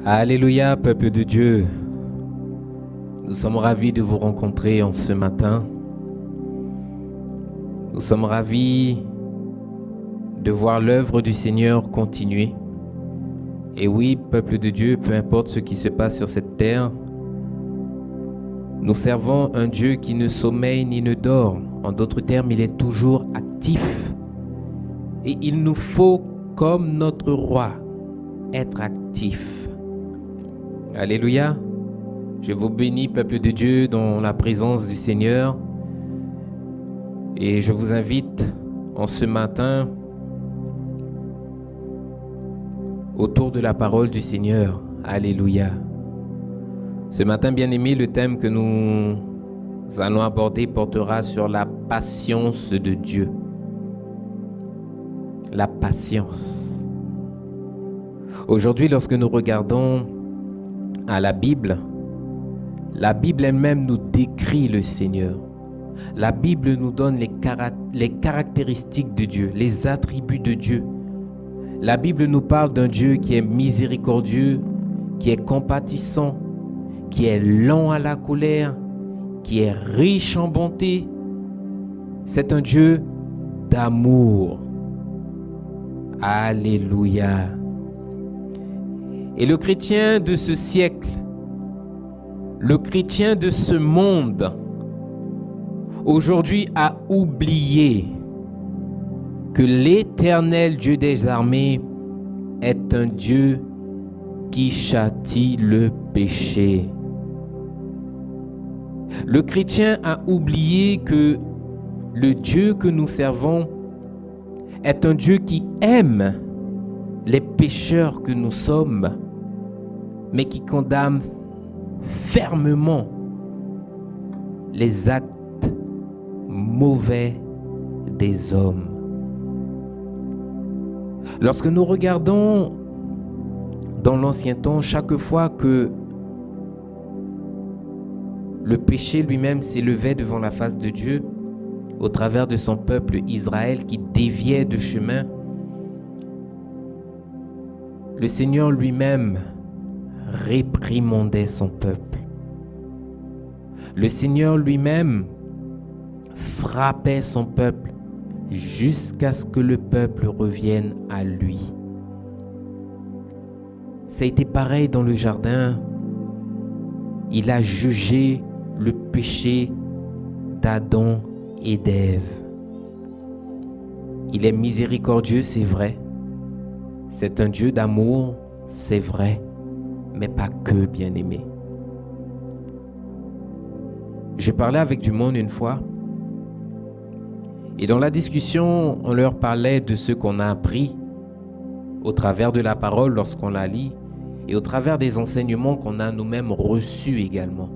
Alléluia, peuple de Dieu. Nous sommes ravis de vous rencontrer en ce matin. Nous sommes ravis de voir l'œuvre du Seigneur continuer. Et oui, peuple de Dieu, peu importe ce qui se passe sur cette terre, nous servons un Dieu qui ne sommeille ni ne dort. En d'autres termes, il est toujours actif. Et il nous faut, comme notre roi, être actif. Alléluia. Je vous bénis, peuple de Dieu, dans la présence du Seigneur. Et je vous invite en ce matin autour de la parole du Seigneur. Alléluia. Ce matin, bien-aimé, le thème que nous allons aborder portera sur la patience de Dieu. La patience. Aujourd'hui, lorsque nous regardons à la Bible elle-même nous décrit le Seigneur. La Bible nous donne les caractéristiques de Dieu, les attributs de Dieu. La Bible nous parle d'un Dieu qui est miséricordieux, qui est compatissant, qui est lent à la colère, qui est riche en bonté. C'est un Dieu d'amour. Alléluia. Et le chrétien de ce siècle, le chrétien de ce monde, aujourd'hui a oublié que l'Éternel Dieu des armées est un Dieu qui châtie le péché. Le chrétien a oublié que le Dieu que nous servons est un Dieu qui aime les pécheurs que nous sommes, mais qui condamne fermement les actes mauvais des hommes. Lorsque nous regardons dans l'Ancien Temps, chaque fois que le péché lui-même s'élevait devant la face de Dieu, au travers de son peuple Israël qui déviait de chemin, le Seigneur lui-même réprimandait son peuple. Le Seigneur lui-même frappait son peuple jusqu'à ce que le peuple revienne à lui. Ça a été pareil dans le jardin. Il a jugé le péché d'Adam et d'Ève. Il est miséricordieux, c'est vrai. C'est un Dieu d'amour, c'est vrai. Mais pas que, bien-aimé. Je parlais avec du monde une fois. Et dans la discussion, on leur parlait de ce qu'on a appris au travers de la parole lorsqu'on la lit et au travers des enseignements qu'on a nous-mêmes reçus également.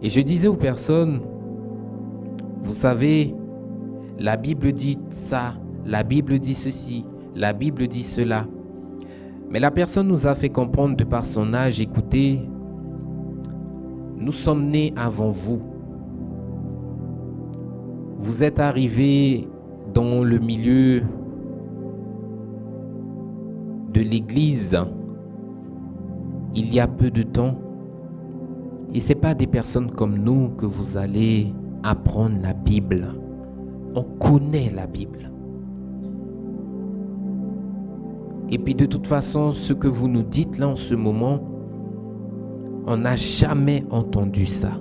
Et je disais aux personnes, vous savez, la Bible dit ça, la Bible dit ceci, la Bible dit cela. Mais la personne nous a fait comprendre de par son âge, écoutez, nous sommes nés avant vous. Vous êtes arrivés dans le milieu de l'Église il y a peu de temps. Et ce n'est pas des personnes comme nous que vous allez apprendre la Bible. On connaît la Bible. Et puis de toute façon, ce que vous nous dites là en ce moment, on n'a jamais entendu ça.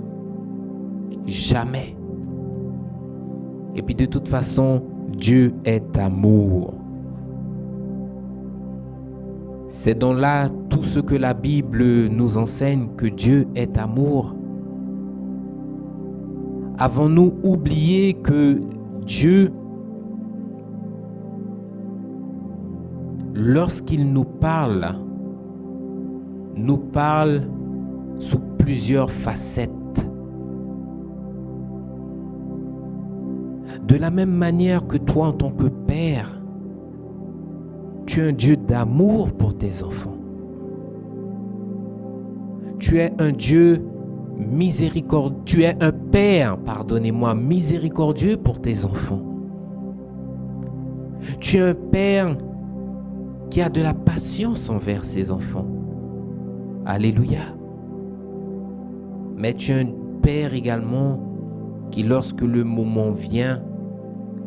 Jamais. Et puis de toute façon, Dieu est amour. C'est dans là tout ce que la Bible nous enseigne, que Dieu est amour. Avons-nous oublié que Dieu, lorsqu'il nous parle sous plusieurs facettes. De la même manière que toi, en tant que père, tu es un Dieu d'amour pour tes enfants. Tu es un Dieu miséricordieux. Tu es un père, pardonnez-moi, miséricordieux pour tes enfants. Tu es un père qui a de la patience envers ses enfants. Alléluia. Mais tu es un Père également qui, lorsque le moment vient,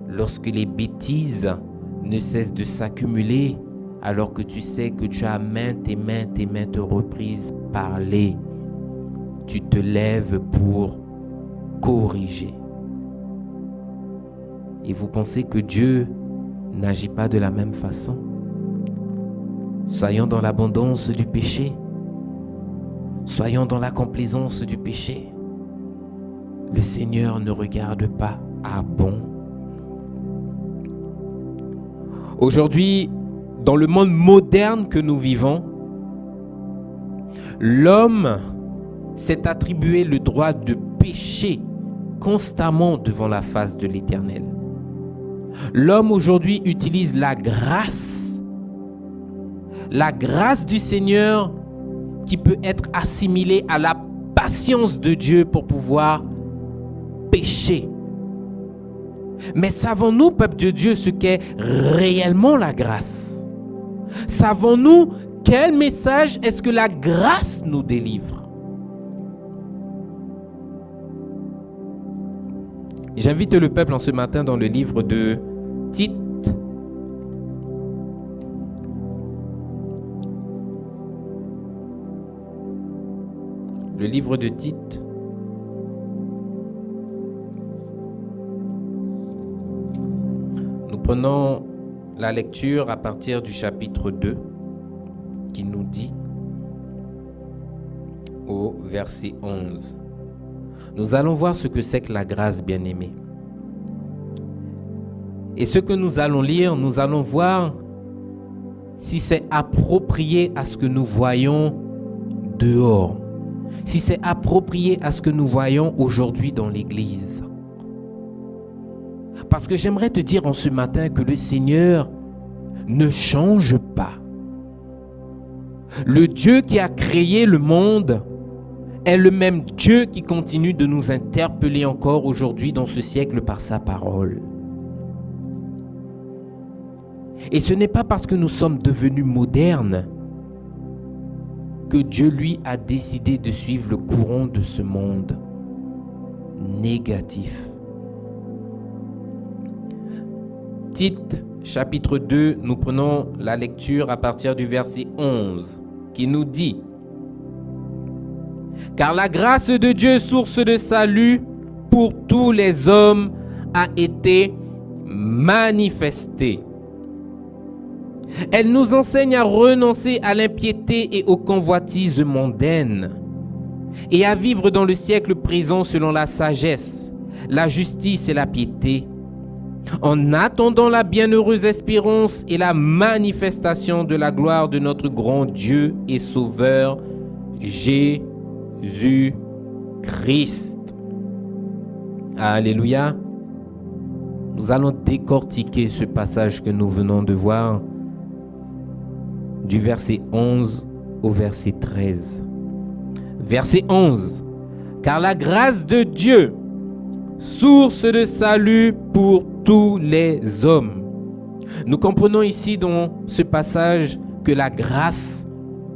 lorsque les bêtises ne cessent de s'accumuler, alors que tu sais que tu as maintes et maintes reprises parlé, tu te lèves pour corriger. Et vous pensez que Dieu n'agit pas de la même façon? Soyons dans l'abondance du péché. Soyons dans la complaisance du péché. Le Seigneur ne regarde pas à bon. Aujourd'hui, dans le monde moderne que nous vivons, l'homme s'est attribué le droit de pécher constamment devant la face de l'Éternel. L'homme aujourd'hui utilise la grâce du Seigneur qui peut être assimilée à la patience de Dieu pour pouvoir pécher. Mais savons-nous, peuple de Dieu, ce qu'est réellement la grâce? Savons-nous quel message est-ce que la grâce nous délivre? J'invite le peuple en ce matin dans le livre de Tite. Le livre de Tite. Nous prenons la lecture à partir du chapitre 2 qui nous dit au verset 11. Nous allons voir ce que c'est que la grâce, bien-aimée. Et ce que nous allons lire, nous allons voir si c'est approprié à ce que nous voyons dehors, si c'est approprié à ce que nous voyons aujourd'hui dans l'Église. Parce que j'aimerais te dire en ce matin que le Seigneur ne change pas. Le Dieu qui a créé le monde est le même Dieu qui continue de nous interpeller encore aujourd'hui dans ce siècle par sa parole. Et ce n'est pas parce que nous sommes devenus modernes que Dieu, lui, a décidé de suivre le courant de ce monde négatif. Tite, chapitre 2, nous prenons la lecture à partir du verset 11, qui nous dit: « Car la grâce de Dieu, source de salut pour tous les hommes, a été manifestée. Elle nous enseigne à renoncer à l'impiété et aux convoitises mondaines, et à vivre dans le siècle présent selon la sagesse, la justice et la piété, en attendant la bienheureuse espérance et la manifestation de la gloire de notre grand Dieu et Sauveur, Jésus-Christ. » Alléluia. Nous allons décortiquer ce passage que nous venons de voir du verset 11 au verset 13. Verset 11. « Car la grâce de Dieu, source de salut pour tous les hommes. » Nous comprenons ici dans ce passage que la grâce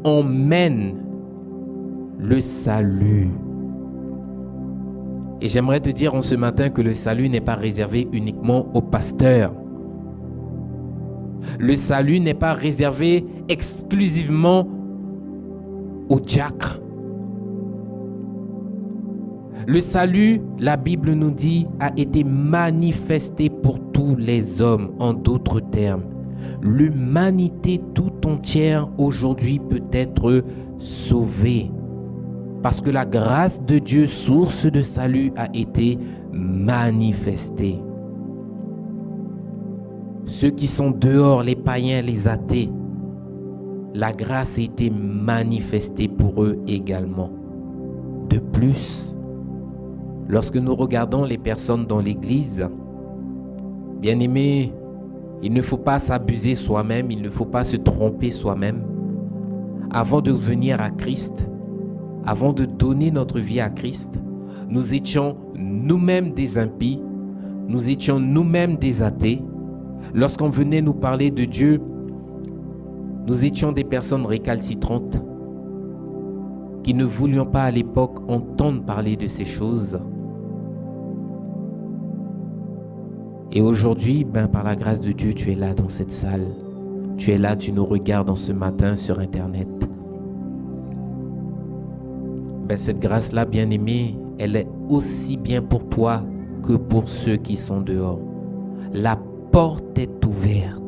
emmène le salut. Et j'aimerais te dire en ce matin que le salut n'est pas réservé uniquement aux pasteurs. Le salut n'est pas réservé exclusivement aux diacres. Le salut, la Bible nous dit, a été manifesté pour tous les hommes. En d'autres termes, l'humanité tout entière aujourd'hui peut être sauvée. Parce que la grâce de Dieu, source de salut, a été manifestée. Ceux qui sont dehors, les païens, les athées, la grâce a été manifestée pour eux également. De plus, lorsque nous regardons les personnes dans l'Église, bien-aimés, il ne faut pas s'abuser soi-même, il ne faut pas se tromper soi-même. Avant de venir à Christ, avant de donner notre vie à Christ, nous étions nous-mêmes des impies, nous étions nous-mêmes des athées. Lorsqu'on venait nous parler de Dieu, Nous étions des personnes récalcitrantes qui ne voulions pas à l'époque entendre parler de ces choses. Et aujourd'hui, par la grâce de Dieu, tu es là dans cette salle. Tu es là, tu nous regardes en ce matin sur Internet. Cette grâce-là, bien-aimée, elle est aussi bien pour toi que pour ceux qui sont dehors. La porte est ouverte.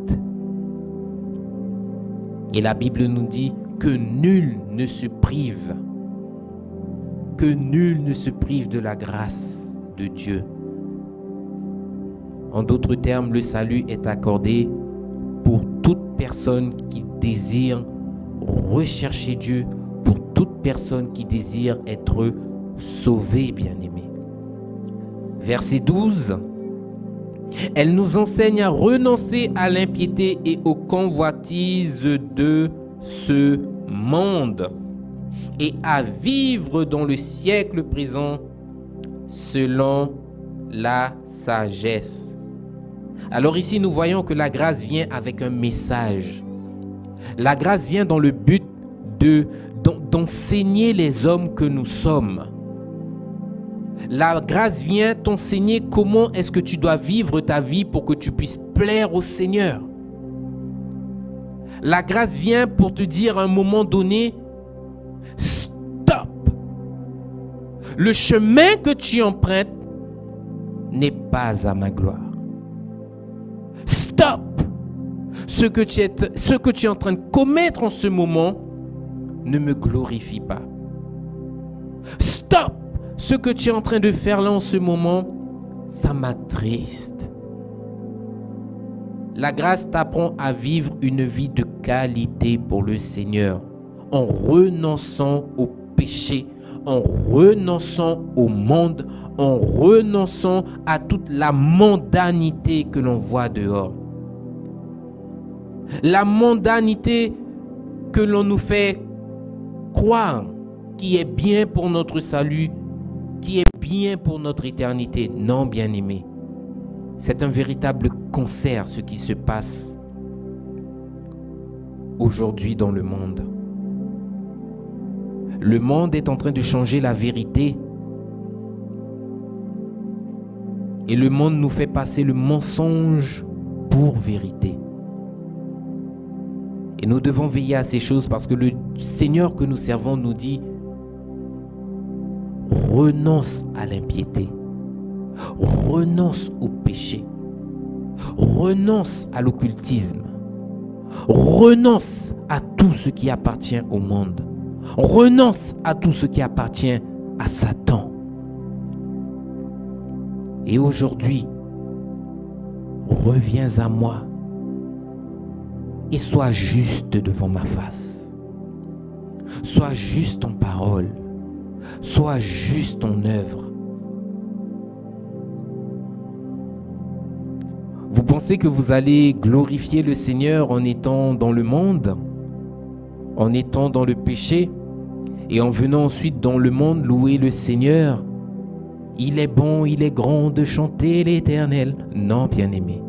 Et la Bible nous dit que nul ne se prive. Que nul ne se prive de la grâce de Dieu. En d'autres termes, le salut est accordé pour toute personne qui désire rechercher Dieu, pour toute personne qui désire être sauvée, bien-aimée. Verset 12. Elle nous enseigne à renoncer à l'impiété et aux convoitises de ce monde et à vivre dans le siècle présent selon la sagesse. Alors ici, nous voyons que la grâce vient avec un message. La grâce vient dans le but d'enseigner les hommes que nous sommes. La grâce vient t'enseigner comment est-ce que tu dois vivre ta vie pour que tu puisses plaire au Seigneur. La grâce vient pour te dire à un moment donné, stop. Le chemin que tu empruntes n'est pas à ma gloire. Stop. Ce que tu es en train de commettre en ce moment ne me glorifie pas. Stop. Ce que tu es en train de faire là en ce moment, ça m'attriste. La grâce t'apprend à vivre une vie de qualité pour le Seigneur, en renonçant au péché, en renonçant au monde, en renonçant à toute la mondanité que l'on voit dehors. La mondanité que l'on nous fait croire qui est bien pour notre salut, qui est bien pour notre éternité. Non, bien-aimé. C'est un véritable concert ce qui se passe aujourd'hui dans le monde. Le monde est en train de changer la vérité. Et le monde nous fait passer le mensonge pour vérité. Et nous devons veiller à ces choses parce que le Seigneur que nous servons nous dit: renonce à l'impiété, renonce au péché, renonce à l'occultisme, renonce à tout ce qui appartient au monde, renonce à tout ce qui appartient à Satan. Et aujourd'hui, reviens à moi et sois juste devant ma face. Sois juste en parole. Sois juste en œuvre. Vous pensez que vous allez glorifier le Seigneur en étant dans le monde, en étant dans le péché, et en venant ensuite dans le monde louer le Seigneur? Il est bon, il est grand de chanter l'Éternel. Non, bien-aimé.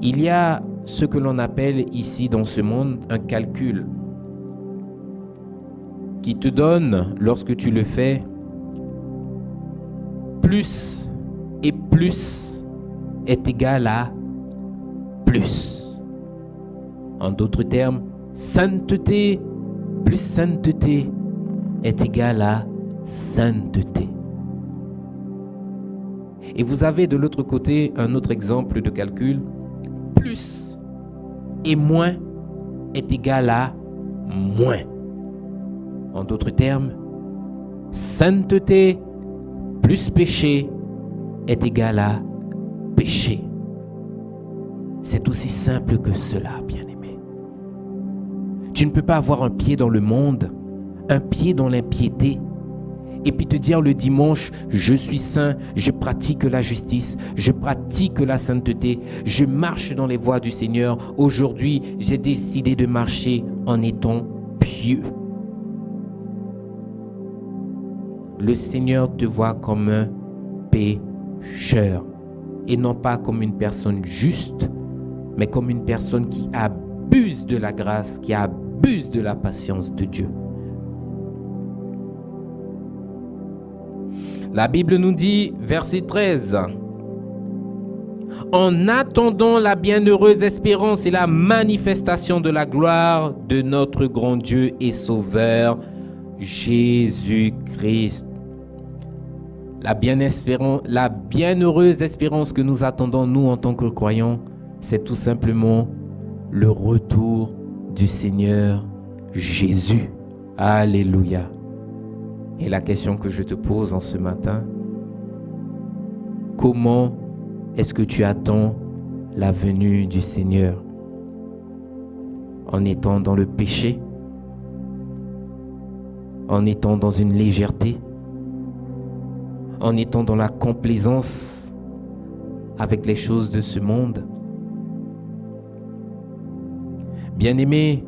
Il y a ce que l'on appelle ici dans ce monde un calcul qui te donne, lorsque tu le fais, plus et plus est égal à plus. En d'autres termes, sainteté plus sainteté est égal à sainteté. Et vous avez de l'autre côté un autre exemple de calcul. Plus et moins est égal à moins. En d'autres termes, sainteté plus péché est égal à péché. C'est aussi simple que cela, bien-aimé. Tu ne peux pas avoir un pied dans le monde, un pied dans l'impiété, et puis te dire le dimanche, je suis saint, je pratique la justice, je pratique la sainteté, je marche dans les voies du Seigneur. Aujourd'hui, j'ai décidé de marcher en étant pieux. Le Seigneur te voit comme un pécheur et non pas comme une personne juste, mais comme une personne qui a abuse de la grâce, qui abuse de la patience de Dieu. La Bible nous dit, verset 13, « En attendant la bienheureuse espérance et la manifestation de la gloire de notre grand Dieu et Sauveur, Jésus-Christ. » La bienheureuse espérance que nous attendons, nous, en tant que croyants, c'est tout simplement le retour du Seigneur Jésus. Alléluia. Et la question que je te pose en ce matin, comment est-ce que tu attends la venue du Seigneur? En étant dans le péché? En étant dans une légèreté? En étant dans la complaisance avec les choses de ce monde? Bien-aimés,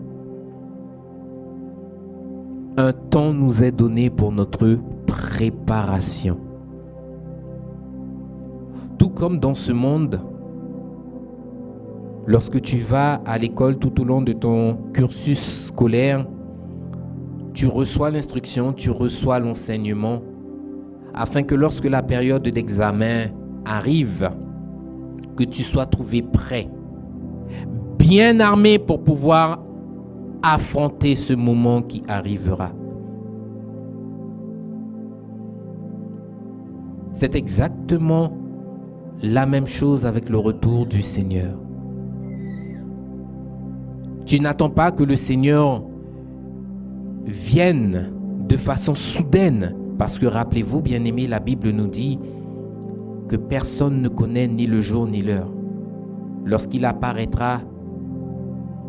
un temps nous est donné pour notre préparation. Tout comme dans ce monde, lorsque tu vas à l'école tout au long de ton cursus scolaire, tu reçois l'instruction, tu reçois l'enseignement, afin que lorsque la période d'examen arrive, que tu sois trouvé prêt, bien armé pour pouvoir affronter ce moment qui arrivera. C'est exactement la même chose avec le retour du Seigneur. Tu n'attends pas que le Seigneur vienne de façon soudaine, parce que rappelez-vous, bien-aimés, la Bible nous dit que personne ne connaît ni le jour ni l'heure. Lorsqu'il apparaîtra,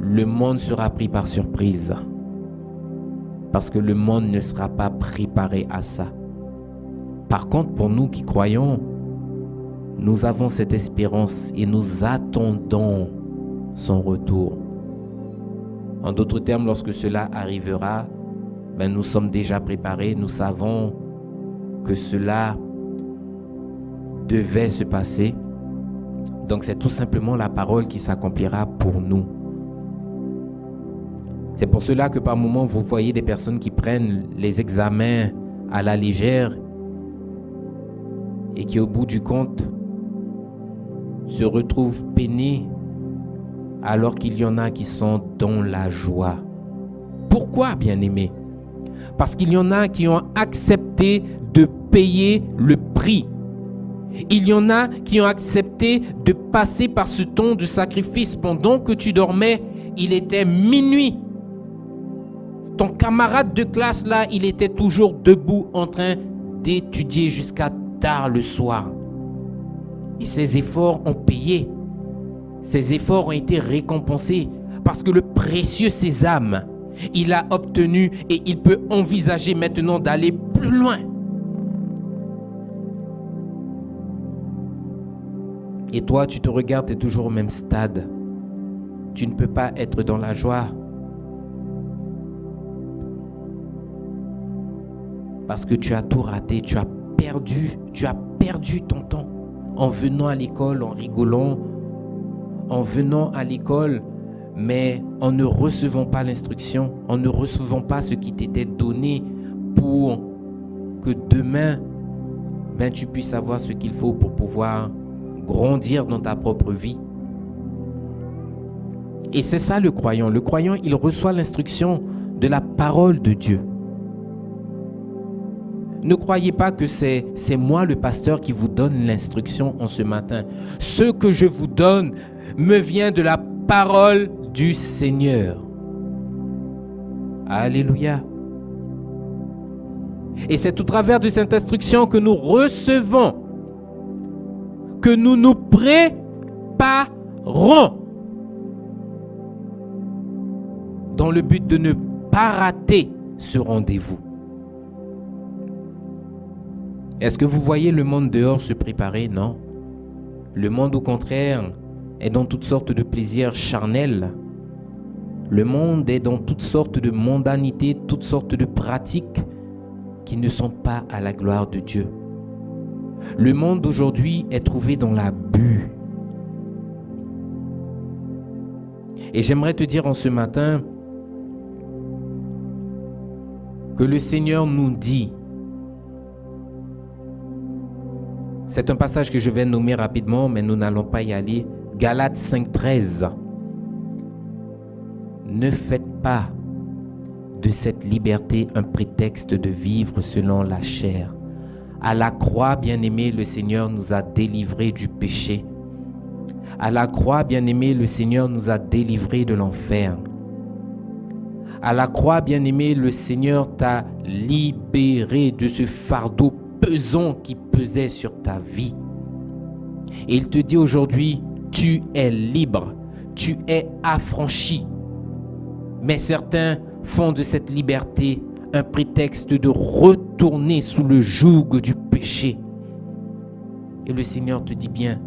le monde sera pris par surprise, parce que le monde ne sera pas préparé à ça. Par contre, pour nous qui croyons, nous avons cette espérance et nous attendons son retour. En d'autres termes, lorsque cela arrivera, nous sommes déjà préparés, nous savons que cela devait se passer. Donc c'est tout simplement la parole qui s'accomplira pour nous. C'est pour cela que par moments, vous voyez des personnes qui prennent les examens à la légère et qui, au bout du compte, se retrouvent peinés alors qu'il y en a qui sont dans la joie. Pourquoi, bien-aimés? Parce qu'il y en a qui ont accepté de payer le prix. Il y en a qui ont accepté de passer par ce temps de sacrifice. Pendant que tu dormais, il était minuit. Ton camarade de classe là, il était toujours debout en train d'étudier jusqu'à tard le soir. Et ses efforts ont payé. Ses efforts ont été récompensés parce que le précieux sésame, il a obtenu et il peut envisager maintenant d'aller plus loin. Et toi, tu te regardes, tu es toujours au même stade. Tu ne peux pas être dans la joie. Parce que tu as tout raté, tu as perdu ton temps. En venant à l'école, en rigolant, en venant à l'école, mais en ne recevant pas l'instruction, en ne recevant pas ce qui t'était donné pour que demain, tu puisses avoir ce qu'il faut pour pouvoir grandir dans ta propre vie. Et c'est ça le croyant. Le croyant, il reçoit l'instruction de la parole de Dieu. Ne croyez pas que c'est moi le pasteur qui vous donne l'instruction en ce matin. Ce que je vous donne me vient de la parole du Seigneur. Alléluia. Et c'est au travers de cette instruction que nous recevons, que nous nous préparons dans le but de ne pas rater ce rendez-vous. Est-ce que vous voyez le monde dehors se préparer? Non. Le monde, au contraire, est dans toutes sortes de plaisirs charnels. Le monde est dans toutes sortes de mondanités, toutes sortes de pratiques qui ne sont pas à la gloire de Dieu. Le monde d'aujourd'hui est trouvé dans l'abus. Et j'aimerais te dire en ce matin que le Seigneur nous dit, c'est un passage que je vais nommer rapidement, mais nous n'allons pas y aller. Galates 5,13. Ne faites pas de cette liberté un prétexte de vivre selon la chair. À la croix, bien-aimé, le Seigneur nous a délivrés du péché. À la croix, bien-aimé, le Seigneur nous a délivrés de l'enfer. À la croix, bien-aimé, le Seigneur t'a libéré de ce fardeau pesant qui pesait sur ta vie. Et il te dit aujourd'hui, tu es libre, tu es affranchi. Mais certains font de cette liberté un prétexte de retourner sous le joug du péché. Et le Seigneur te dit bien,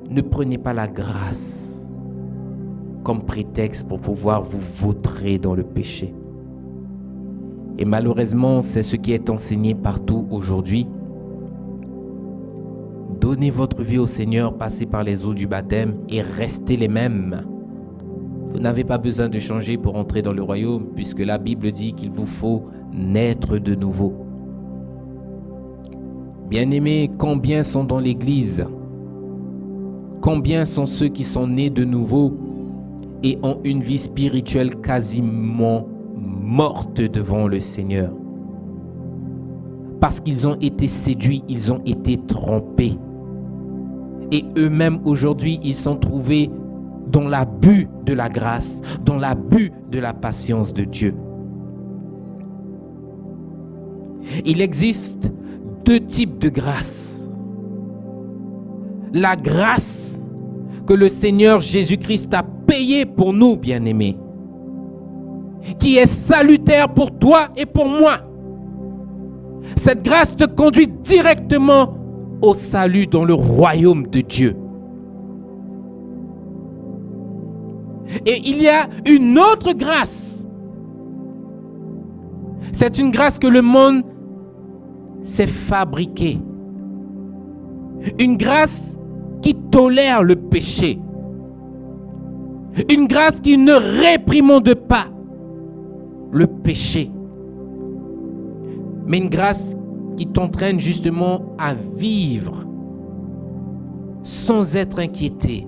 ne prenez pas la grâce comme prétexte pour pouvoir vous vautrer dans le péché. Et malheureusement, c'est ce qui est enseigné partout aujourd'hui. Donnez votre vie au Seigneur, passez par les eaux du baptême et restez les mêmes. Vous n'avez pas besoin de changer pour entrer dans le royaume, puisque la Bible dit qu'il vous faut naître de nouveau. Bien-aimés, combien sont dans l'église? Combien sont ceux qui sont nés de nouveau et ont une vie spirituelle quasiment morte devant le Seigneur? Parce qu'ils ont été séduits, ils ont été trompés. Et eux-mêmes aujourd'hui, ils sont trouvés dans l'abus de la grâce, dans l'abus de la patience de Dieu. Il existe deux types de grâce. La grâce que le Seigneur Jésus-Christ a payée pour nous, bien-aimés, qui est salutaire pour toi et pour moi. Cette grâce te conduit directement au salut dans le royaume de Dieu. Et il y a une autre grâce. C'est une grâce que le monde s'est fabriquée. Une grâce qui tolère le péché. Une grâce qui ne réprimande pas le péché. Mais une grâce qui t'entraîne justement à vivre sans être inquiété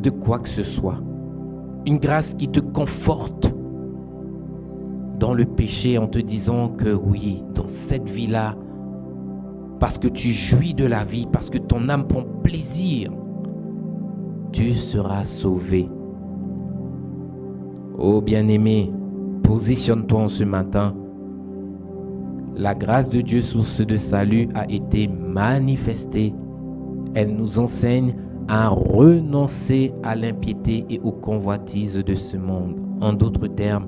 de quoi que ce soit. Une grâce qui te conforte dans le péché en te disant que oui, dans cette vie-là, parce que tu jouis de la vie, parce que ton âme prend plaisir, tu seras sauvé. Oh bien-aimé, positionne-toi en ce matin. La grâce de Dieu, source de salut, a été manifestée. Elle nous enseigne à renoncer à l'impiété et aux convoitises de ce monde. En d'autres termes,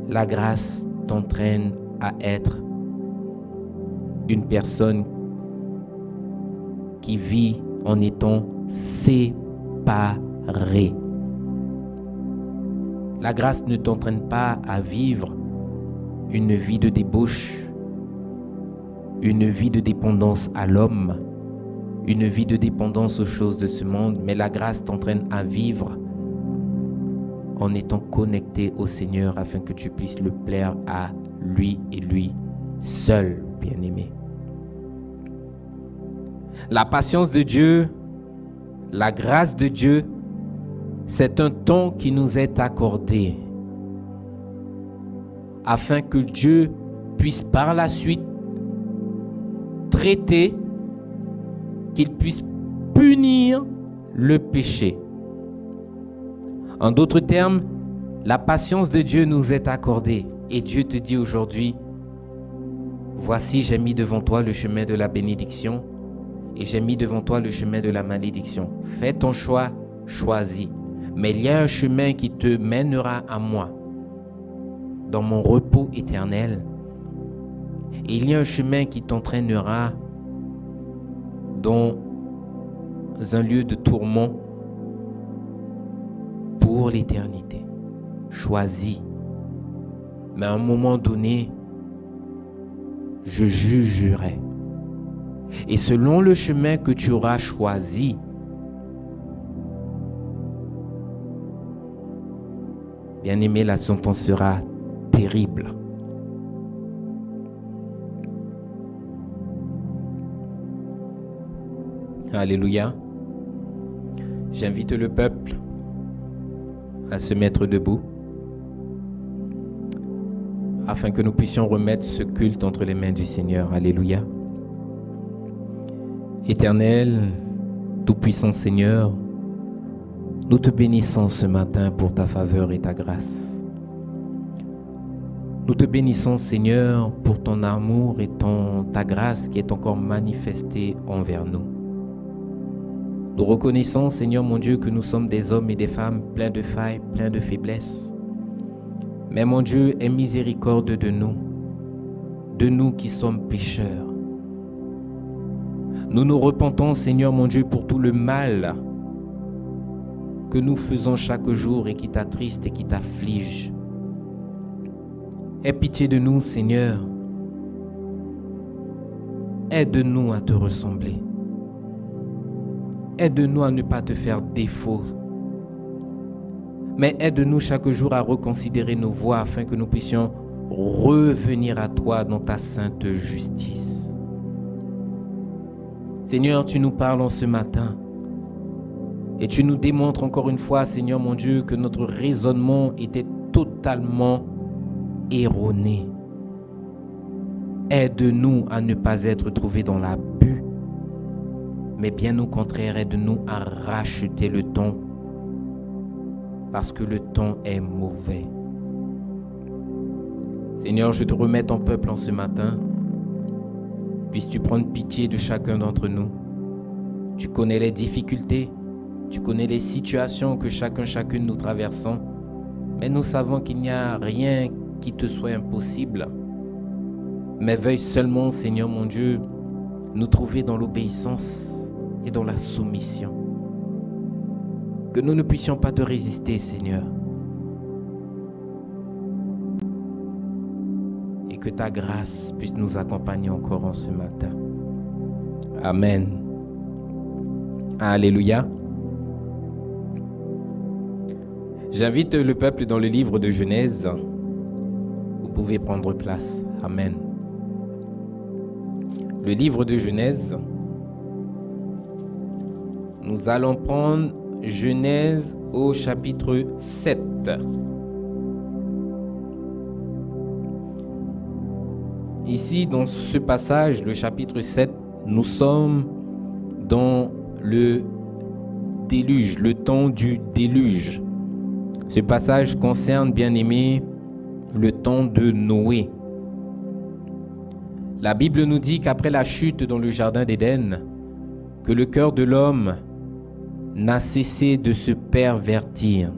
la grâce t'entraîne à être une personne qui vit en étant séparée. La grâce ne t'entraîne pas à vivre une vie de débauche, une vie de dépendance à l'homme, une vie de dépendance aux choses de ce monde, mais la grâce t'entraîne à vivre en étant connecté au Seigneur afin que tu puisses le plaire à lui et lui seul, bien-aimé. La patience de Dieu, la grâce de Dieu, c'est un temps qui nous est accordé afin que Dieu puisse par la suite traiter, qu'il puisse punir le péché. En d'autres termes, la patience de Dieu nous est accordée et Dieu te dit aujourd'hui, voici, j'ai mis devant toi le chemin de la bénédiction et j'ai mis devant toi le chemin de la malédiction. Fais ton choix, choisis. Mais il y a un chemin qui te mènera à moi, dans mon repos éternel. Et il y a un chemin qui t'entraînera dans un lieu de tourment pour l'éternité. Choisis. Mais à un moment donné, je jugerai. Et selon le chemin que tu auras choisi, bien-aimé, la sentence sera terrible. Alléluia. J'invite le peuple à se mettre debout afin que nous puissions remettre ce culte entre les mains du Seigneur. Alléluia. Éternel, tout-puissant Seigneur, nous te bénissons ce matin pour ta faveur et ta grâce. Nous te bénissons, Seigneur, pour ton amour et ta grâce qui est encore manifestée envers nous. Nous reconnaissons, Seigneur mon Dieu, que nous sommes des hommes et des femmes pleins de failles, pleins de faiblesses. Mais mon Dieu, aie miséricorde de nous qui sommes pécheurs. Nous nous repentons, Seigneur mon Dieu, pour tout le mal que nous faisons chaque jour et qui t'attriste et qui t'afflige. Aie pitié de nous, Seigneur. Aide-nous à te ressembler. Aide-nous à ne pas te faire défaut. Mais aide-nous chaque jour à reconsidérer nos voies afin que nous puissions revenir à toi dans ta sainte justice. Seigneur, tu nous parles en ce matin et tu nous démontres encore une fois, Seigneur mon Dieu, que notre raisonnement était totalement erroné. Aide-nous à ne pas être trouvés dans l'abus, mais bien au contraire, aide-nous à racheter le temps, parce que le temps est mauvais. Seigneur, je te remets ton peuple en ce matin. Puisses-tu prendre pitié de chacun d'entre nous. Tu connais les difficultés, tu connais les situations que chacune nous traversons, mais nous savons qu'il n'y a rien qui te soit impossible. Mais veuille seulement, Seigneur mon Dieu, nous trouver dans l'obéissance et dans la soumission. Que nous ne puissions pas te résister, Seigneur. Et que ta grâce puisse nous accompagner encore en ce matin. Amen. Alléluia. J'invite le peuple dans le livre de Genèse. Vous pouvez prendre place. Amen. Le livre de Genèse. Nous allons prendre Genèse au chapitre 7. Ici, dans ce passage, le chapitre 7, nous sommes dans le déluge, le temps du déluge. Ce passage concerne, bien aimé, le temps de Noé. La Bible nous dit qu'après la chute dans le jardin d'Éden, que le cœur de l'homme n'a cessé de se pervertir.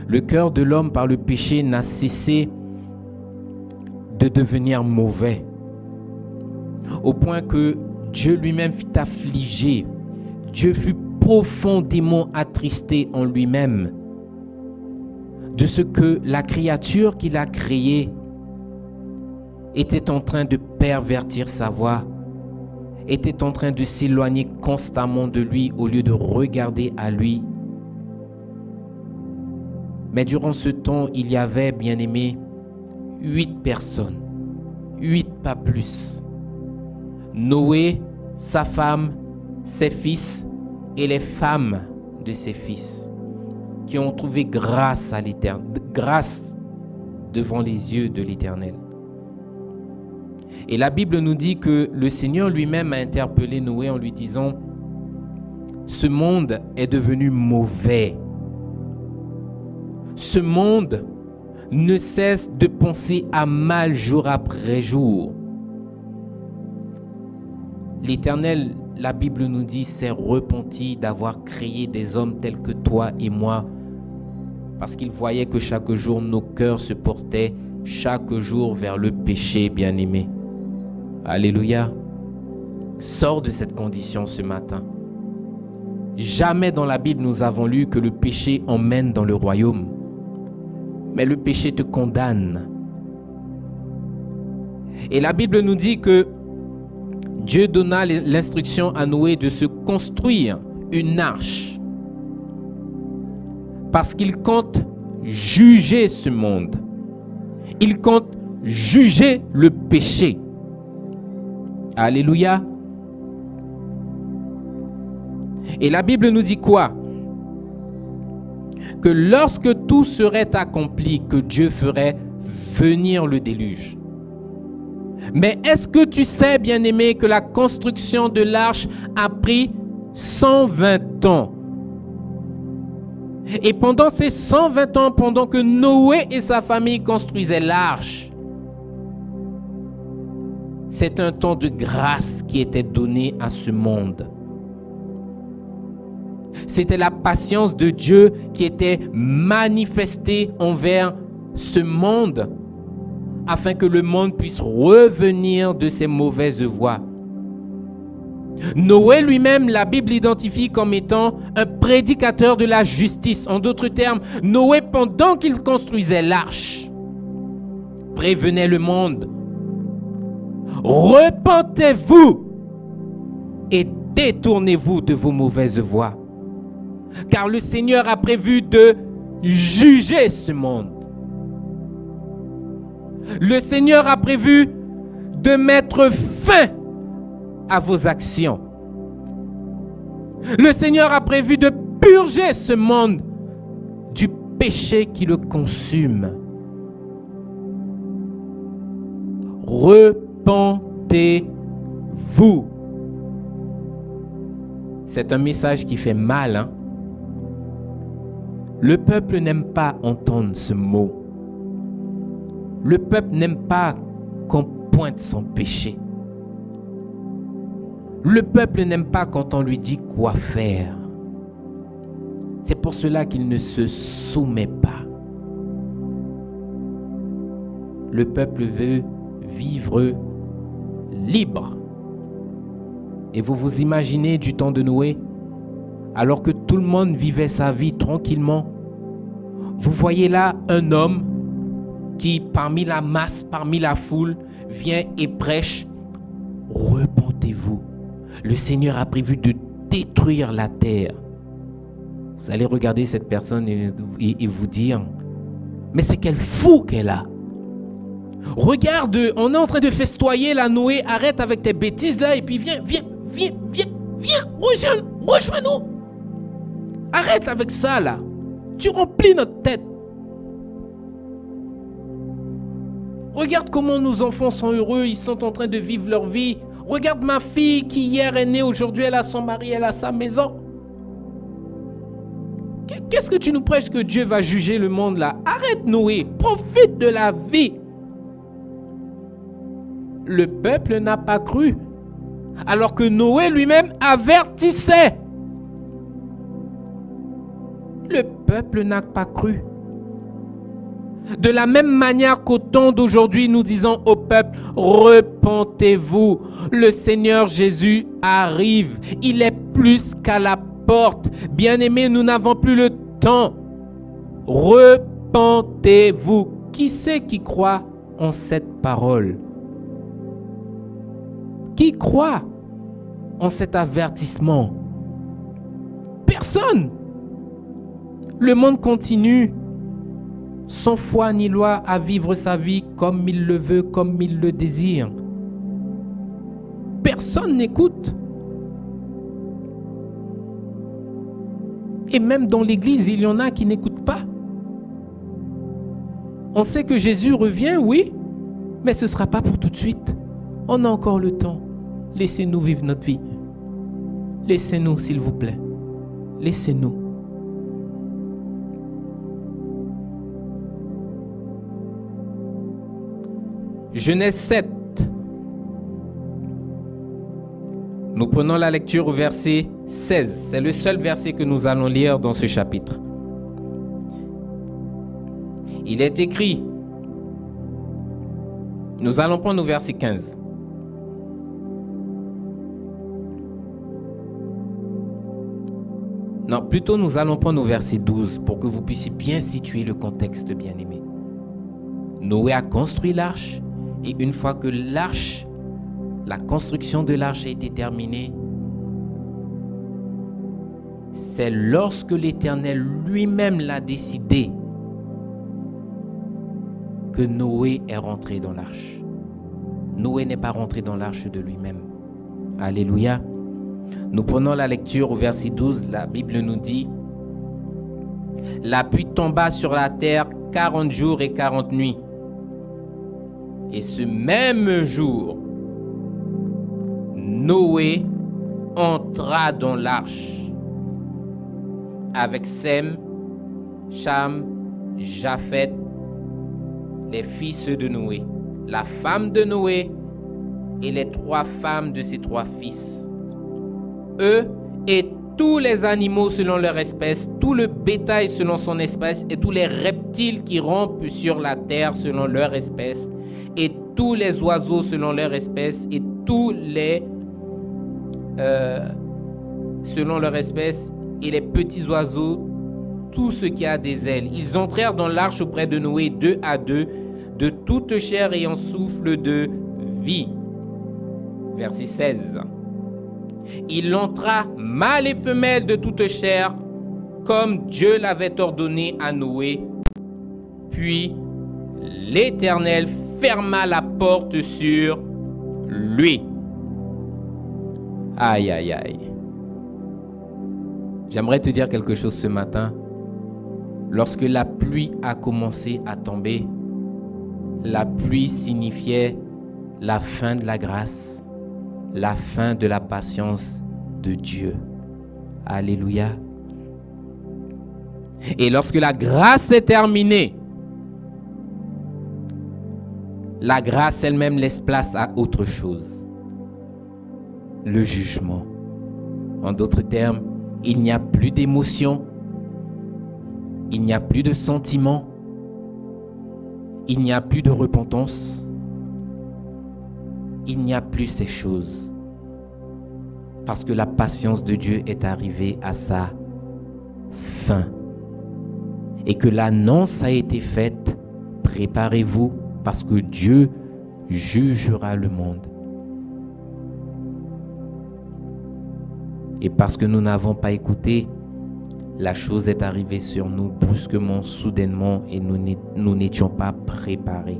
Le cœur de l'homme par le péché n'a cessé de devenir mauvais, au point que Dieu lui-même fut affligé. Dieu fut profondément attristé en lui-même de ce que la créature qu'il a créée était en train de pervertir sa voie, était en train de s'éloigner constamment de lui au lieu de regarder à lui. Mais durant ce temps, il y avait, bien aimé, 8 personnes, 8 pas plus. Noé, sa femme, ses fils et les femmes de ses fils qui ont trouvé grâce à l'Éternel, grâce devant les yeux de l'Éternel. Et la Bible nous dit que le Seigneur lui-même a interpellé Noé en lui disant: ce monde est devenu mauvais. Ce monde ne cesse de penser à mal jour après jour. L'Éternel, la Bible nous dit, s'est repenti d'avoir créé des hommes tels que toi et moi, parce qu'il voyait que chaque jour nos cœurs se portaient chaque jour vers le péché, bien-aimé. Alléluia. Sors de cette condition ce matin. Jamais dans la Bible nous avons lu que le péché emmène dans le royaume. Mais le péché te condamne. Et la Bible nous dit que Dieu donna l'instruction à Noé de se construire une arche parce qu'il compte juger ce monde. Il compte juger le péché. Alléluia. Et la Bible nous dit quoi? Que lorsque tout serait accompli, que Dieu ferait venir le déluge. Mais est-ce que tu sais, bien-aimé, que la construction de l'arche a pris 120 ans? Et pendant ces 120 ans, pendant que Noé et sa famille construisaient l'arche, c'est un temps de grâce qui était donné à ce monde. C'était la patience de Dieu qui était manifestée envers ce monde afin que le monde puisse revenir de ses mauvaises voies. Noé lui-même, la Bible l'identifie comme étant un prédicateur de la justice. En d'autres termes, Noé, pendant qu'il construisait l'arche, prévenait le monde. Repentez-vous et détournez-vous de vos mauvaises voies. Car le Seigneur a prévu de juger ce monde. Le Seigneur a prévu de mettre fin à vos actions. Le Seigneur a prévu de purger ce monde du péché qui le consume. Repentez-vous. C'est un message qui fait mal, hein? Le peuple n'aime pas entendre ce mot. Le peuple n'aime pas qu'on pointe son péché. Le peuple n'aime pas quand on lui dit quoi faire. C'est pour cela qu'il ne se soumet pas. Le peuple veut vivre libre. Et vous vous imaginez du temps de Noé, alors que tout le monde vivait sa vie tranquillement. Vous voyez là un homme qui, parmi la masse, parmi la foule, vient et prêche. Repentez-vous. Le Seigneur a prévu de détruire la terre. Vous allez regarder cette personne et vous dire, mais c'est quel fou qu'elle a. Regarde, on est en train de festoyer là, Noé, arrête avec tes bêtises là et puis viens, rejoins-nous. Arrête avec ça là. Tu remplis notre tête. Regarde comment nos enfants sont heureux, ils sont en train de vivre leur vie. Regarde ma fille qui hier est née, aujourd'hui elle a son mari, elle a sa maison. Qu'est-ce que tu nous prêches que Dieu va juger le monde là? Arrête Noé, profite de la vie. Le peuple n'a pas cru, alors que Noé lui-même avertissait. Le peuple n'a pas cru. De la même manière qu'au temps d'aujourd'hui, nous disons au peuple, repentez-vous. Le Seigneur Jésus arrive. Il est plus qu'à la porte. Bien-aimés, nous n'avons plus le temps. Repentez-vous. Qui c'est qui croit en cette parole? Qui croit en cet avertissement? Personne. Le monde continue, sans foi ni loi, à vivre sa vie comme il le veut, comme il le désire. Personne n'écoute. Et même dans l'église, il y en a qui n'écoutent pas. On sait que Jésus revient, oui, mais ce ne sera pas pour tout de suite. On a encore le temps. Laissez-nous vivre notre vie. Laissez-nous, s'il vous plaît. Laissez-nous. Genèse 7. Nous prenons la lecture au verset 16. C'est le seul verset que nous allons lire dans ce chapitre. Il est écrit, nous allons prendre au verset 15. Non, plutôt nous allons prendre au verset 12 pour que vous puissiez bien situer le contexte, bien-aimé. Noé a construit l'arche et une fois que l'arche, la construction de l'arche a été terminée, c'est lorsque l'Éternel lui-même l'a décidé que Noé est rentré dans l'arche. Noé n'est pas rentré dans l'arche de lui-même. Alléluia. Nous prenons la lecture au verset 12. La Bible nous dit: la pluie tomba sur la terre 40 jours et 40 nuits. Et ce même jour, Noé entra dans l'arche avec Sem, Cham, Japheth, les fils de Noé, la femme de Noé et les 3 femmes de ses 3 fils. Eux et tous les animaux selon leur espèce, tout le bétail selon son espèce et tous les reptiles qui rampent sur la terre selon leur espèce et tous les oiseaux selon leur espèce et tous les selon leur espèce et les petits oiseaux, tout ce qui a des ailes. Ils entrèrent dans l'arche auprès de Noé 2 à 2, de toute chair ayant souffle de vie. Verset 16. Il entra mâle et femelle de toute chair, comme Dieu l'avait ordonné à Noé. Puis l'Éternel ferma la porte sur lui. Aïe, aïe, aïe. J'aimerais te dire quelque chose ce matin. Lorsque la pluie a commencé à tomber, la pluie signifiait la fin de la grâce, la fin de la patience de Dieu. Alléluia. Et lorsque la grâce est terminée, la grâce elle-même laisse place à autre chose. Le jugement. En d'autres termes, il n'y a plus d'émotion, il n'y a plus de sentiment, il n'y a plus de repentance, il n'y a plus ces choses. Parce que la patience de Dieu est arrivée à sa fin. Et que l'annonce a été faite, préparez-vous parce que Dieu jugera le monde. Et parce que nous n'avons pas écouté, la chose est arrivée sur nous brusquement, soudainement, et nous n'étions pas préparés.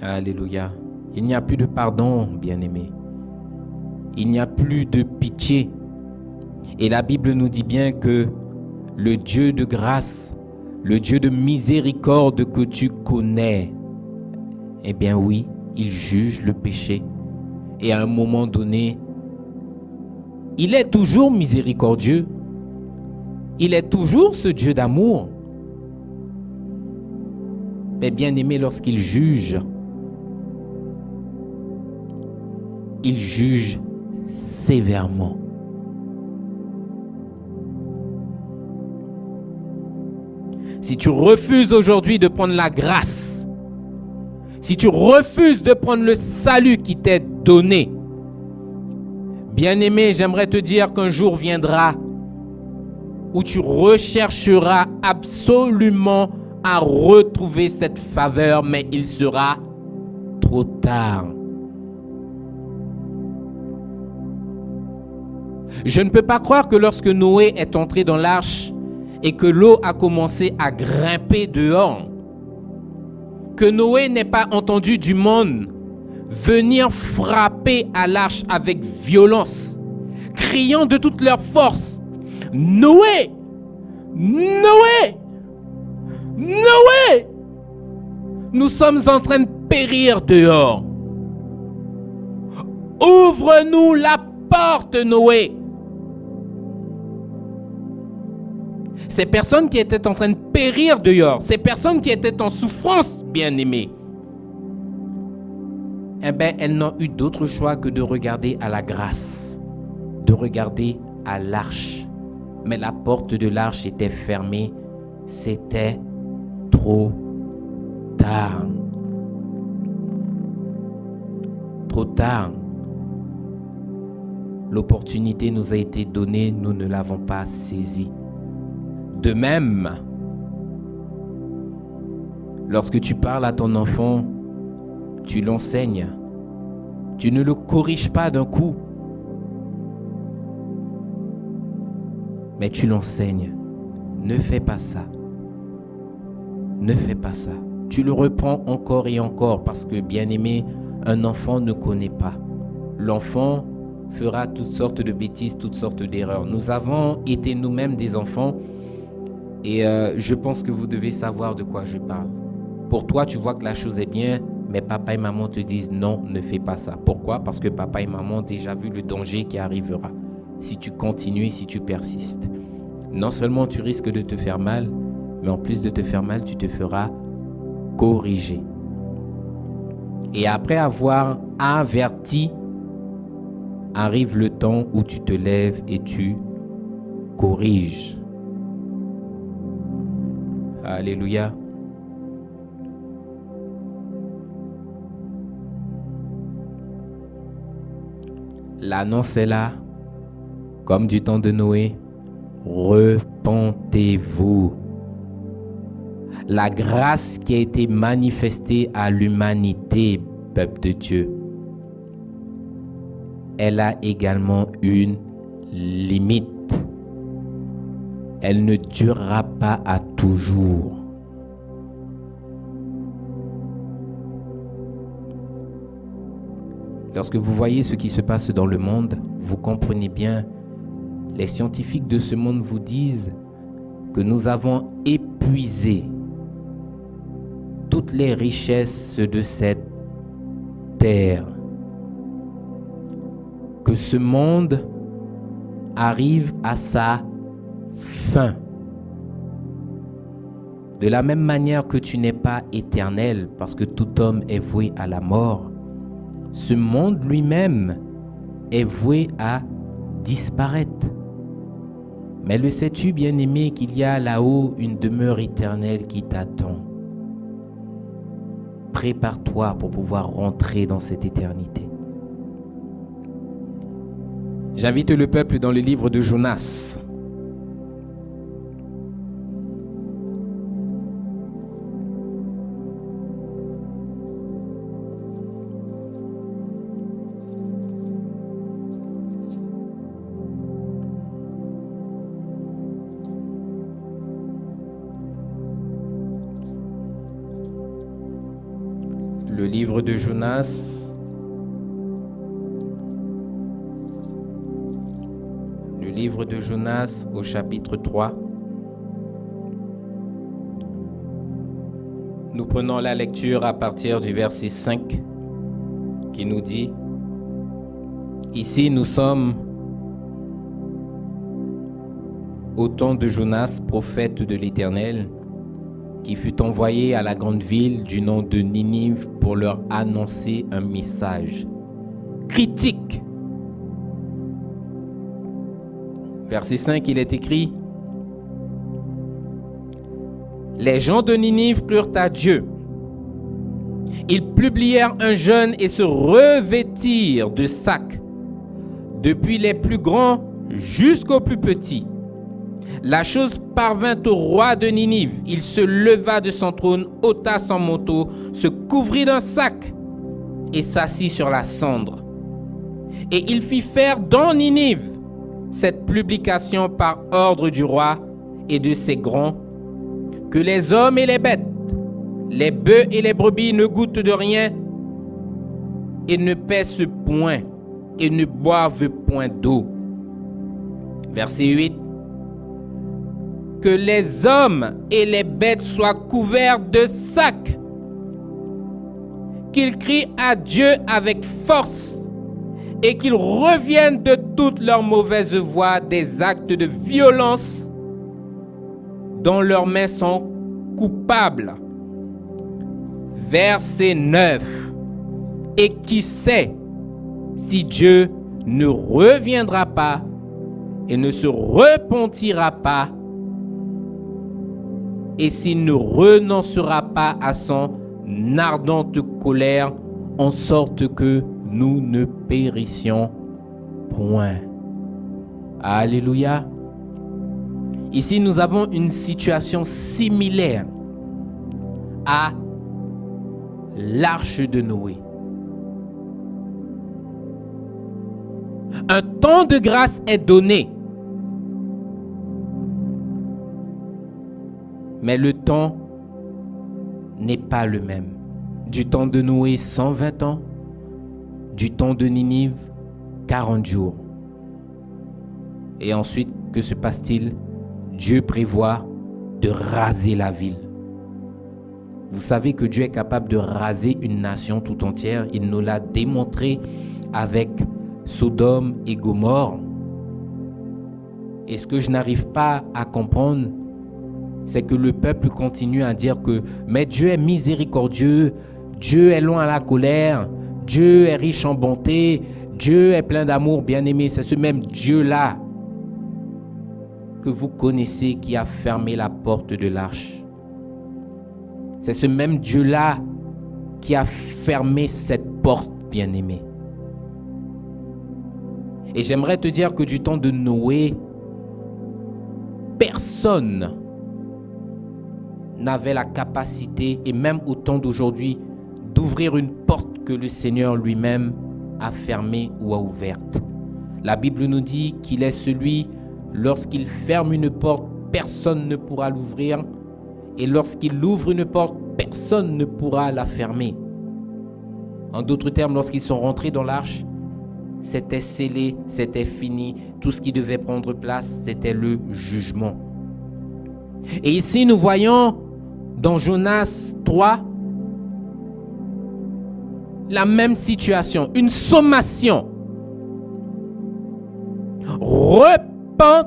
Alléluia. Il n'y a plus de pardon, bien-aimés. Il n'y a plus de pitié. Et la Bible nous dit bien que le Dieu de grâce, le Dieu de miséricorde que tu connais, eh bien oui, il juge le péché. Et à un moment donné, il est toujours miséricordieux. Il est toujours ce Dieu d'amour. Mais bien aimé, lorsqu'il juge, il juge sévèrement. Si tu refuses aujourd'hui de prendre la grâce, si tu refuses de prendre le salut qui t'est donné, bien-aimé, j'aimerais te dire qu'un jour viendra où tu rechercheras absolument à retrouver cette faveur, mais il sera trop tard. Je ne peux pas croire que lorsque Noé est entré dans l'arche et que l'eau a commencé à grimper dehors, que Noé n'ait pas entendu du monde venir frapper à l'arche avec violence, criant de toute leur force: Noé! Noé! Noé! Nous sommes en train de périr dehors. Ouvre-nous la porte, Noé! Ces personnes qui étaient en train de périr dehors, ces personnes qui étaient en souffrance, bien-aimées, eh bien, elles n'ont eu d'autre choix que de regarder à la grâce, de regarder à l'arche. Mais la porte de l'arche était fermée. C'était trop tard. Trop tard. L'opportunité nous a été donnée, nous ne l'avons pas saisie. De même, Lorsque tu parles à ton enfant, tu l'enseignes. Tu ne le corriges pas d'un coup, mais tu l'enseignes. Ne fais pas ça. Ne fais pas ça. Tu le reprends encore et encore parce que, bien-aimé, un enfant ne connaît pas. L'enfant fera toutes sortes de bêtises, toutes sortes d'erreurs. Nous avons été nous-mêmes des enfants et je pense que vous devez savoir de quoi je parle. Pour toi, tu vois que la chose est bien, mais papa et maman te disent non, ne fais pas ça. Pourquoi? Parce que papa et maman ont déjà vu le danger qui arrivera si tu continues, si tu persistes. Non seulement tu risques de te faire mal, mais en plus de te faire mal, tu te feras corriger. Et après avoir averti, arrive le temps où tu te lèves et tu corriges. Alléluia. L'annonce est là, comme du temps de Noé. Repentez-vous. La grâce qui a été manifestée à l'humanité, peuple de Dieu, elle a également une limite. Elle ne durera pas à toujours. Lorsque vous voyez ce qui se passe dans le monde, vous comprenez bien. Les scientifiques de ce monde vous disent que nous avons épuisé toutes les richesses de cette terre. Que ce monde arrive à sa fin. De la même manière que tu n'es pas éternel, parce que tout homme est voué à la mort, ce monde lui-même est voué à disparaître. Mais le sais-tu, bien-aimé, qu'il y a là-haut une demeure éternelle qui t'attend? Prépare-toi pour pouvoir rentrer dans cette éternité. J'invite le peuple dans le livre de Jonas. Le livre de Jonas, le livre de Jonas au chapitre 3. Nous prenons la lecture à partir du verset 5 qui nous dit: Ici nous sommes au temps de Jonas, prophète de l'Éternel, qui fut envoyé à la grande ville du nom de Ninive pour leur annoncer un message critique. Verset 5, il est écrit: Les gens de Ninive crurent à Dieu. Ils publièrent un jeûne et se revêtirent de sacs, depuis les plus grands jusqu'aux plus petits. La chose parvint au roi de Ninive. Il se leva de son trône, ôta son manteau, se couvrit d'un sac et s'assit sur la cendre. Et il fit faire dans Ninive cette publication par ordre du roi et de ses grands, que les hommes et les bêtes, les bœufs et les brebis ne goûtent de rien et ne pèsent point et ne boivent point d'eau. Verset 8. Que les hommes et les bêtes soient couverts de sacs, qu'ils crient à Dieu avec force et qu'ils reviennent de toutes leurs mauvaises voies, des actes de violence dont leurs mains sont coupables. Verset 9. Et qui sait si Dieu ne reviendra pas et ne se repentira pas, et s'il ne renoncera pas à son ardente colère, en sorte que nous ne périssions point. Alléluia. Ici, nous avons une situation similaire à l'arche de Noé. Un temps de grâce est donné. Mais le temps n'est pas le même. Du temps de Noé, 120 ans. Du temps de Ninive, 40 jours. Et ensuite, que se passe-t-il? Dieu prévoit de raser la ville. Vous savez que Dieu est capable de raser une nation tout entière. Il nous l'a démontré avec Sodome et Gomorrhe. Et ce que je n'arrive pas à comprendre, c'est que le peuple continue à dire que mais Dieu est miséricordieux, Dieu est loin à la colère, Dieu est riche en bonté, Dieu est plein d'amour, bien-aimé. C'est ce même Dieu-là que vous connaissez qui a fermé la porte de l'arche. C'est ce même Dieu-là qui a fermé cette porte, bien-aimé. Et j'aimerais te dire que du temps de Noé, personne n'avait la capacité, et même au temps d'aujourd'hui, d'ouvrir une porte que le Seigneur lui-même a fermée ou a ouverte. La Bible nous dit qu'il est celui, lorsqu'il ferme une porte, personne ne pourra l'ouvrir. Et lorsqu'il ouvre une porte, personne ne pourra la fermer. En d'autres termes, lorsqu'ils sont rentrés dans l'arche, c'était scellé, c'était fini. Tout ce qui devait prendre place, c'était le jugement. Et ici, nous voyons dans Jonas 3, la même situation, une sommation. Repentez-vous.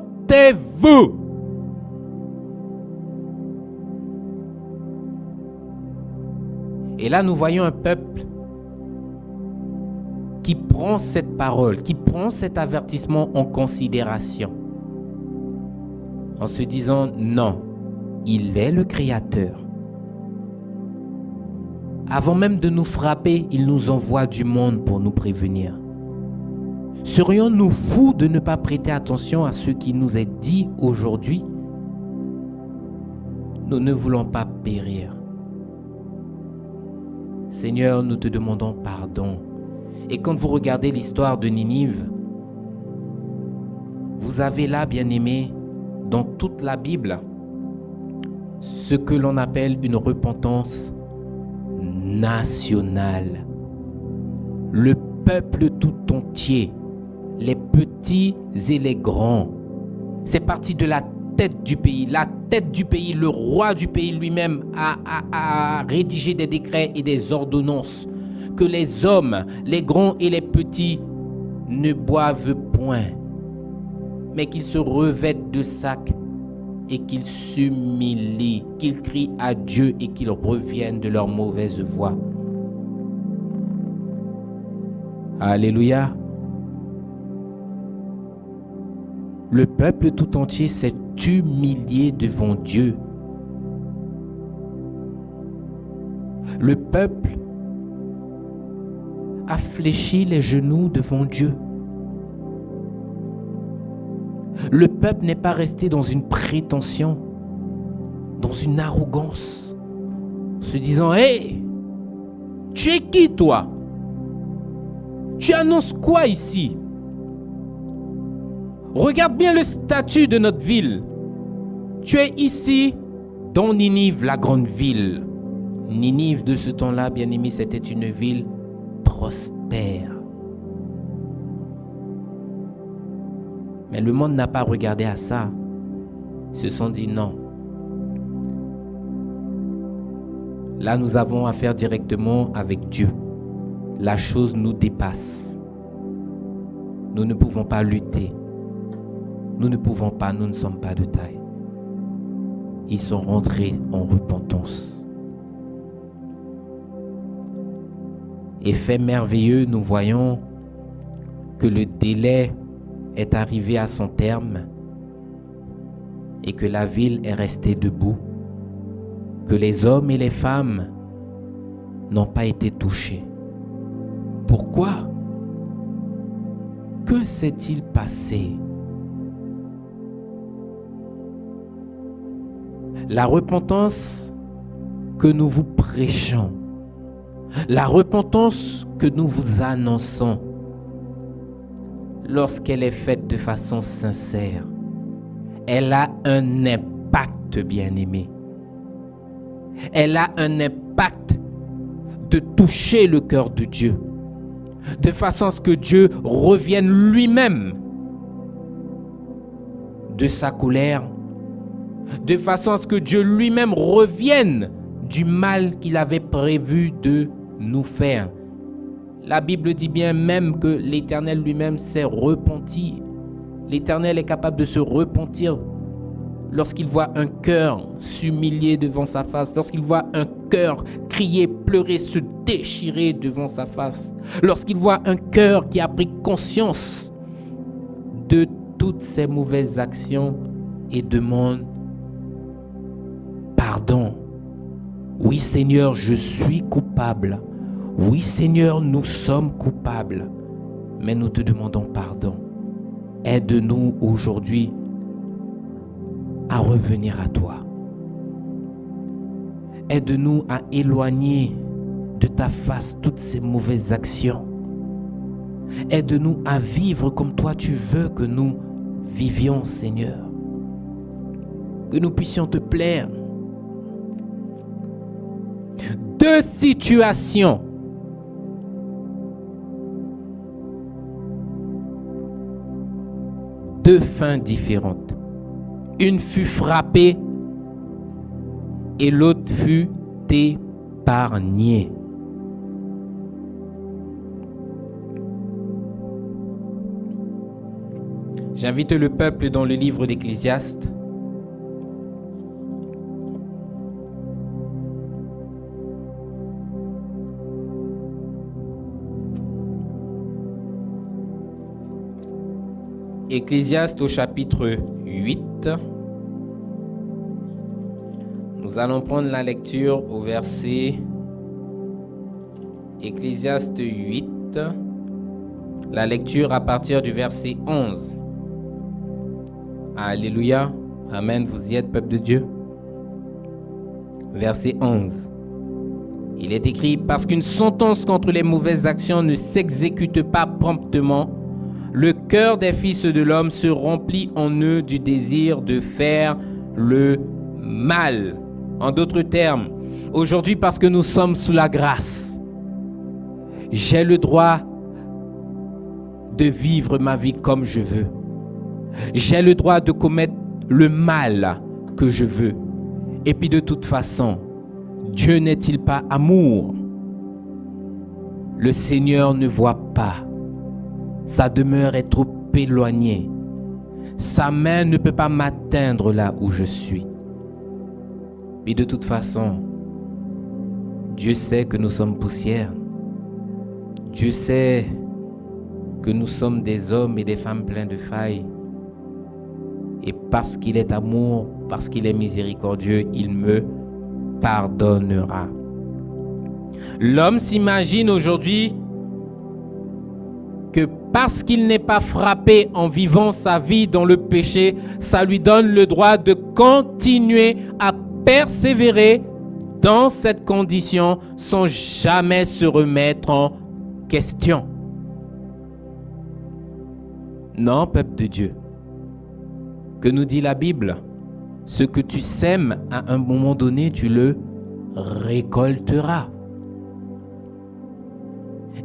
Et là, nous voyons un peuple qui prend cette parole, qui prend cet avertissement en considération, en se disant non, il est le Créateur. Avant même de nous frapper, il nous envoie du monde pour nous prévenir. Serions-nous fous de ne pas prêter attention à ce qui nous est dit aujourd'hui? Nous ne voulons pas périr. Seigneur, nous te demandons pardon. Et quand vous regardez l'histoire de Ninive, vous avez là, bien-aimés, dans toute la Bible, ce que l'on appelle une repentance nationale. Le peuple tout entier, les petits et les grands, c'est parti de la tête du pays. La tête du pays, le roi du pays lui-même a rédigé des décrets et des ordonnances que les hommes, les grands et les petits ne boivent point, mais qu'ils se revêtent de sacs et qu'ils s'humilient, qu'ils crient à Dieu et qu'ils reviennent de leur mauvaise voie. Alléluia. Le peuple tout entier s'est humilié devant Dieu. Le peuple a fléchi les genoux devant Dieu. Le peuple n'est pas resté dans une prétention, dans une arrogance, se disant « Hé, tu es qui toi? Tu annonces quoi ici? Regarde bien le statut de notre ville. Tu es ici dans Ninive, la grande ville. » Ninive de ce temps-là, bien aimé, c'était une ville prospère. Mais le monde n'a pas regardé à ça. Ils se sont dit non. Là, nous avons affaire directement avec Dieu. La chose nous dépasse. Nous ne pouvons pas lutter. Nous ne pouvons pas, nous ne sommes pas de taille. Ils sont rentrés en repentance. Et fait merveilleux, nous voyons que le délai est arrivé à son terme et que la ville est restée debout, que les hommes et les femmes n'ont pas été touchés. Pourquoi? Que s'est-il passé? La repentance que nous vous prêchons, la repentance que nous vous annonçons, lorsqu'elle est faite de façon sincère, elle a un impact, bien-aimé. Elle a un impact de toucher le cœur de Dieu, de façon à ce que Dieu revienne lui-même de sa colère, de façon à ce que Dieu lui-même revienne du mal qu'il avait prévu de nous faire. La Bible dit bien même que l'Éternel lui-même s'est repenti. L'Éternel est capable de se repentir lorsqu'il voit un cœur s'humilier devant sa face, lorsqu'il voit un cœur crier, pleurer, se déchirer devant sa face, lorsqu'il voit un cœur qui a pris conscience de toutes ses mauvaises actions et demande pardon. Oui Seigneur, je suis coupable. Oui Seigneur, nous sommes coupables, mais nous te demandons pardon. Aide-nous aujourd'hui à revenir à toi. Aide-nous à éloigner de ta face toutes ces mauvaises actions. Aide-nous à vivre comme toi tu veux que nous vivions, Seigneur. Que nous puissions te plaire. Deux situations deux fins différentes. Une fut frappée et l'autre fut épargnée. J'invite le peuple dans le livre d'Ecclésiaste. Ecclésiaste au chapitre 8. Nous allons prendre la lecture au verset Ecclésiaste 8. La lecture à partir du verset 11. Alléluia. Amen. Vous y êtes, peuple de Dieu. Verset 11. Il est écrit: parce qu'une sentence contre les mauvaises actions ne s'exécute pas promptement, le cœur des fils de l'homme se remplit en eux du désir de faire le mal. En d'autres termes, aujourd'hui, parce que nous sommes sous la grâce, j'ai le droit de vivre ma vie comme je veux. J'ai le droit de commettre le mal que je veux. Et puis de toute façon, Dieu n'est-il pas amour? Le Seigneur ne voit pas. Sa demeure est trop éloignée. Sa main ne peut pas m'atteindre là où je suis. Mais de toute façon, Dieu sait que nous sommes poussière. Dieu sait que nous sommes des hommes et des femmes pleins de failles. Et parce qu'il est amour, parce qu'il est miséricordieux, il me pardonnera. L'homme s'imagine aujourd'hui que parce qu'il n'est pas frappé en vivant sa vie dans le péché, ça lui donne le droit de continuer à persévérer dans cette condition sans jamais se remettre en question. Non, peuple de Dieu. Que nous dit la Bible? Ce que tu sèmes à un moment donné, tu le récolteras.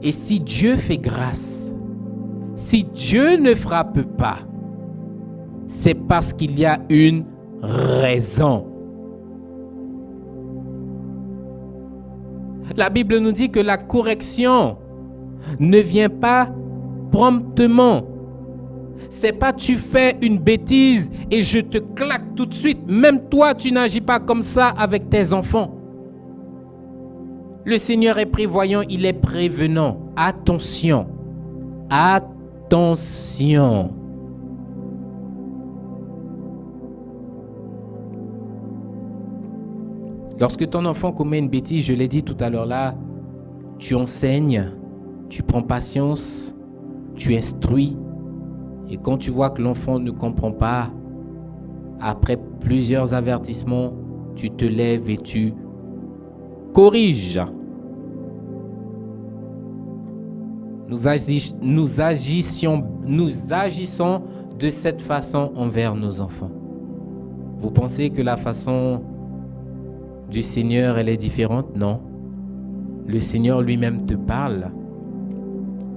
Et si Dieu fait grâce, si Dieu ne frappe pas, c'est parce qu'il y a une raison. La Bible nous dit que la correction ne vient pas promptement. C'est pas tu fais une bêtise et je te claque tout de suite. Même toi, tu n'agis pas comme ça avec tes enfants. Le Seigneur est prévoyant, il est prévenant. Attention. Attention. Lorsque ton enfant commet une bêtise, je l'ai dit tout à l'heure là, tu enseignes, tu prends patience, tu instruis. Et quand tu vois que l'enfant ne comprend pas, après plusieurs avertissements, tu te lèves et tu corrige. Nous agissons de cette façon envers nos enfants. Vous pensez que la façon du Seigneur, elle est différente? Non. Le Seigneur lui-même te parle.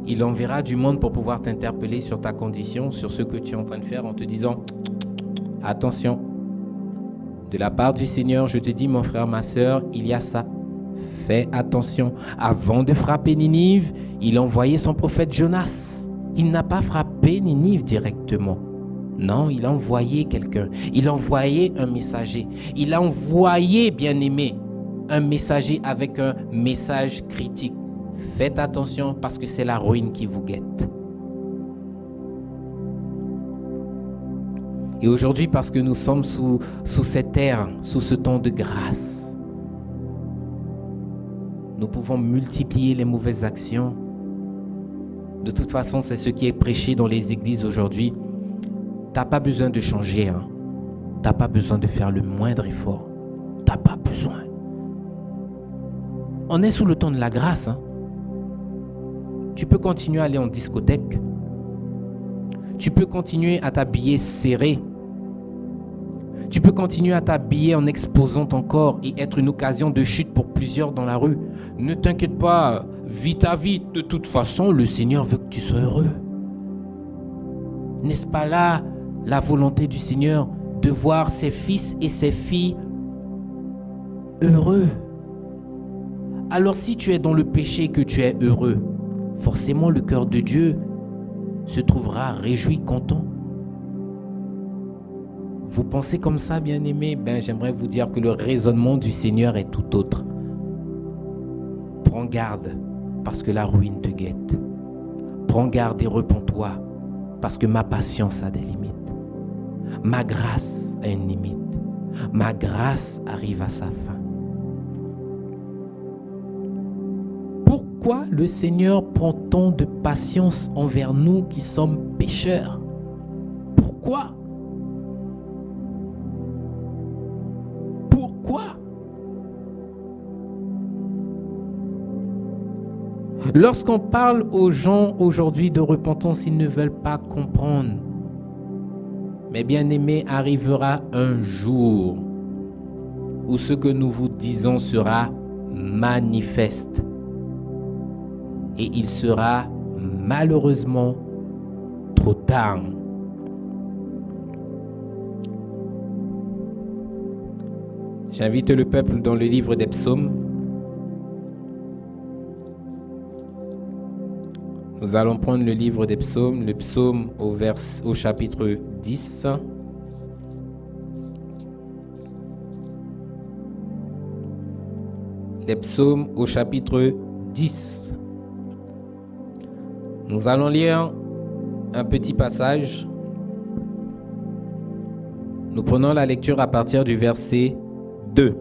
Il enverra du monde pour pouvoir t'interpeller sur ta condition, sur ce que tu es en train de faire, en te disant « Attention, de la part du Seigneur, je te dis, mon frère, ma soeur, il y a ça. Fais attention. » Avant de frapper Ninive, il a envoyé son prophète Jonas. Il n'a pas frappé Ninive directement. Non, il a envoyé quelqu'un. Il a envoyé un messager. Il a envoyé, bien-aimé, un messager avec un message critique. Faites attention parce que c'est la ruine qui vous guette. Et aujourd'hui, parce que nous sommes sous cette ère, sous ce temps de grâce, nous pouvons multiplier les mauvaises actions. De toute façon, c'est ce qui est prêché dans les églises aujourd'hui. Tu n'as pas besoin de changer. Hein. Tu n'as pas besoin de faire le moindre effort. Tu n'as pas besoin. On est sous le temps de la grâce. Hein. Tu peux continuer à aller en discothèque. Tu peux continuer à t'habiller serré. Tu peux continuer à t'habiller en exposant ton corps et être une occasion de chute pour plusieurs dans la rue. Ne t'inquiète pas, vis ta vie. De toute façon, le Seigneur veut que tu sois heureux. N'est-ce pas là la volonté du Seigneur de voir ses fils et ses filles heureux? Alors si tu es dans le péché que tu es heureux, forcément le cœur de Dieu se trouvera réjoui, content. Vous pensez comme ça, bien-aimés? J'aimerais vous dire que le raisonnement du Seigneur est tout autre. Prends garde, parce que la ruine te guette. Prends garde et repens-toi, parce que ma patience a des limites. Ma grâce a une limite. Ma grâce arrive à sa fin. Pourquoi le Seigneur prend tant de patience envers nous qui sommes pécheurs? Pourquoi? Pourquoi? Lorsqu'on parle aux gens aujourd'hui de repentance, ils ne veulent pas comprendre. Mais bien-aimé, arrivera un jour où ce que nous vous disons sera manifeste. Et il sera malheureusement trop tard. J'invite le peuple dans le livre des psaumes. Nous allons prendre le livre des psaumes, le psaume au chapitre 10. Les psaumes au chapitre 10. Nous allons lire un petit passage. Nous prenons la lecture à partir du verset 2.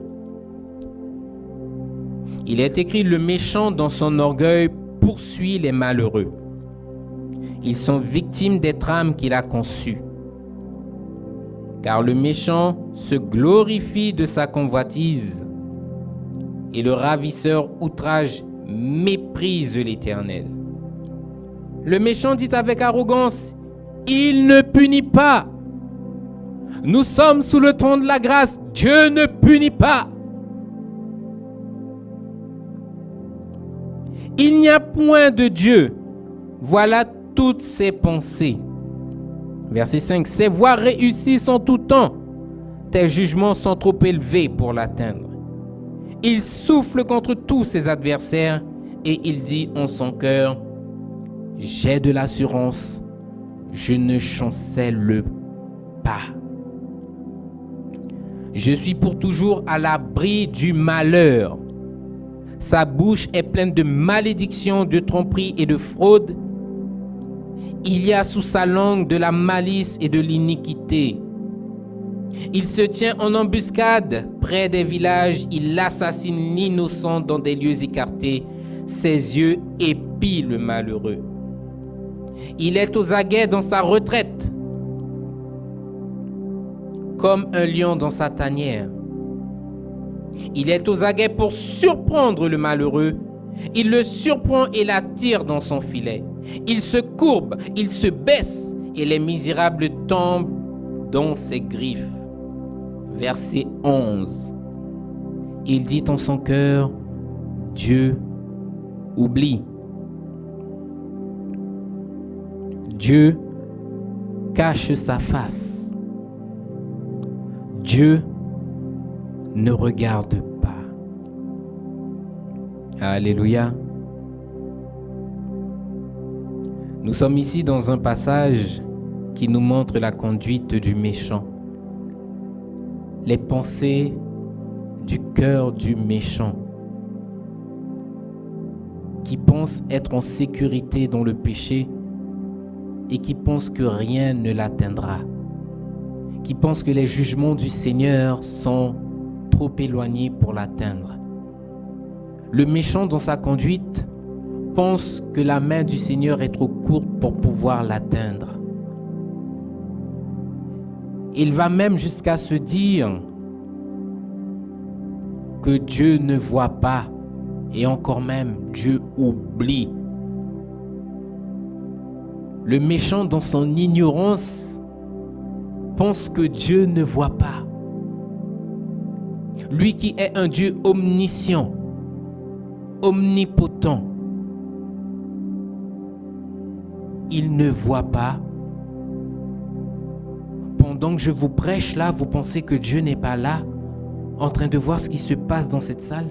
Il est écrit: le méchant dans son orgueil poursuit les malheureux. Ils sont victimes des trames qu'il a conçues. Car le méchant se glorifie de sa convoitise et le ravisseur outrage méprise l'Éternel. Le méchant dit avec arrogance: il ne punit pas. Nous sommes sous le trône de la grâce. Dieu ne punit pas. Il n'y a point de Dieu. Voilà toutes ses pensées. Verset 5. Ses voies réussissent en tout temps. Tes jugements sont trop élevés pour l'atteindre. Il souffle contre tous ses adversaires et il dit en son cœur: j'ai de l'assurance, je ne chancelle pas. Je suis pour toujours à l'abri du malheur. Sa bouche est pleine de malédictions, de tromperies et de fraudes. Il y a sous sa langue de la malice et de l'iniquité. Il se tient en embuscade près des villages. Il assassine l'innocent dans des lieux écartés. Ses yeux épient le malheureux. Il est aux aguets dans sa retraite, comme un lion dans sa tanière. Il est aux aguets pour surprendre le malheureux. Il le surprend et l'attire dans son filet. Il se courbe, il se baisse et les misérables tombent dans ses griffes. Verset 11. Il dit en son cœur, Dieu oublie. Dieu cache sa face. Dieu ne regarde pas. Alléluia. Nous sommes ici dans un passage qui nous montre la conduite du méchant. Les pensées du cœur du méchant qui pense être en sécurité dans le péché et qui pense que rien ne l'atteindra, qui pense que les jugements du Seigneur sont trop éloignés pour l'atteindre. Le méchant dans sa conduite pense que la main du Seigneur est trop courte pour pouvoir l'atteindre. Il va même jusqu'à se dire que Dieu ne voit pas et encore même Dieu oublie. Le méchant dans son ignorance pense que Dieu ne voit pas. Lui qui est un Dieu omniscient, omnipotent, il ne voit pas. Pendant que je vous prêche là, vous pensez que Dieu n'est pas là, en train de voir ce qui se passe dans cette salle?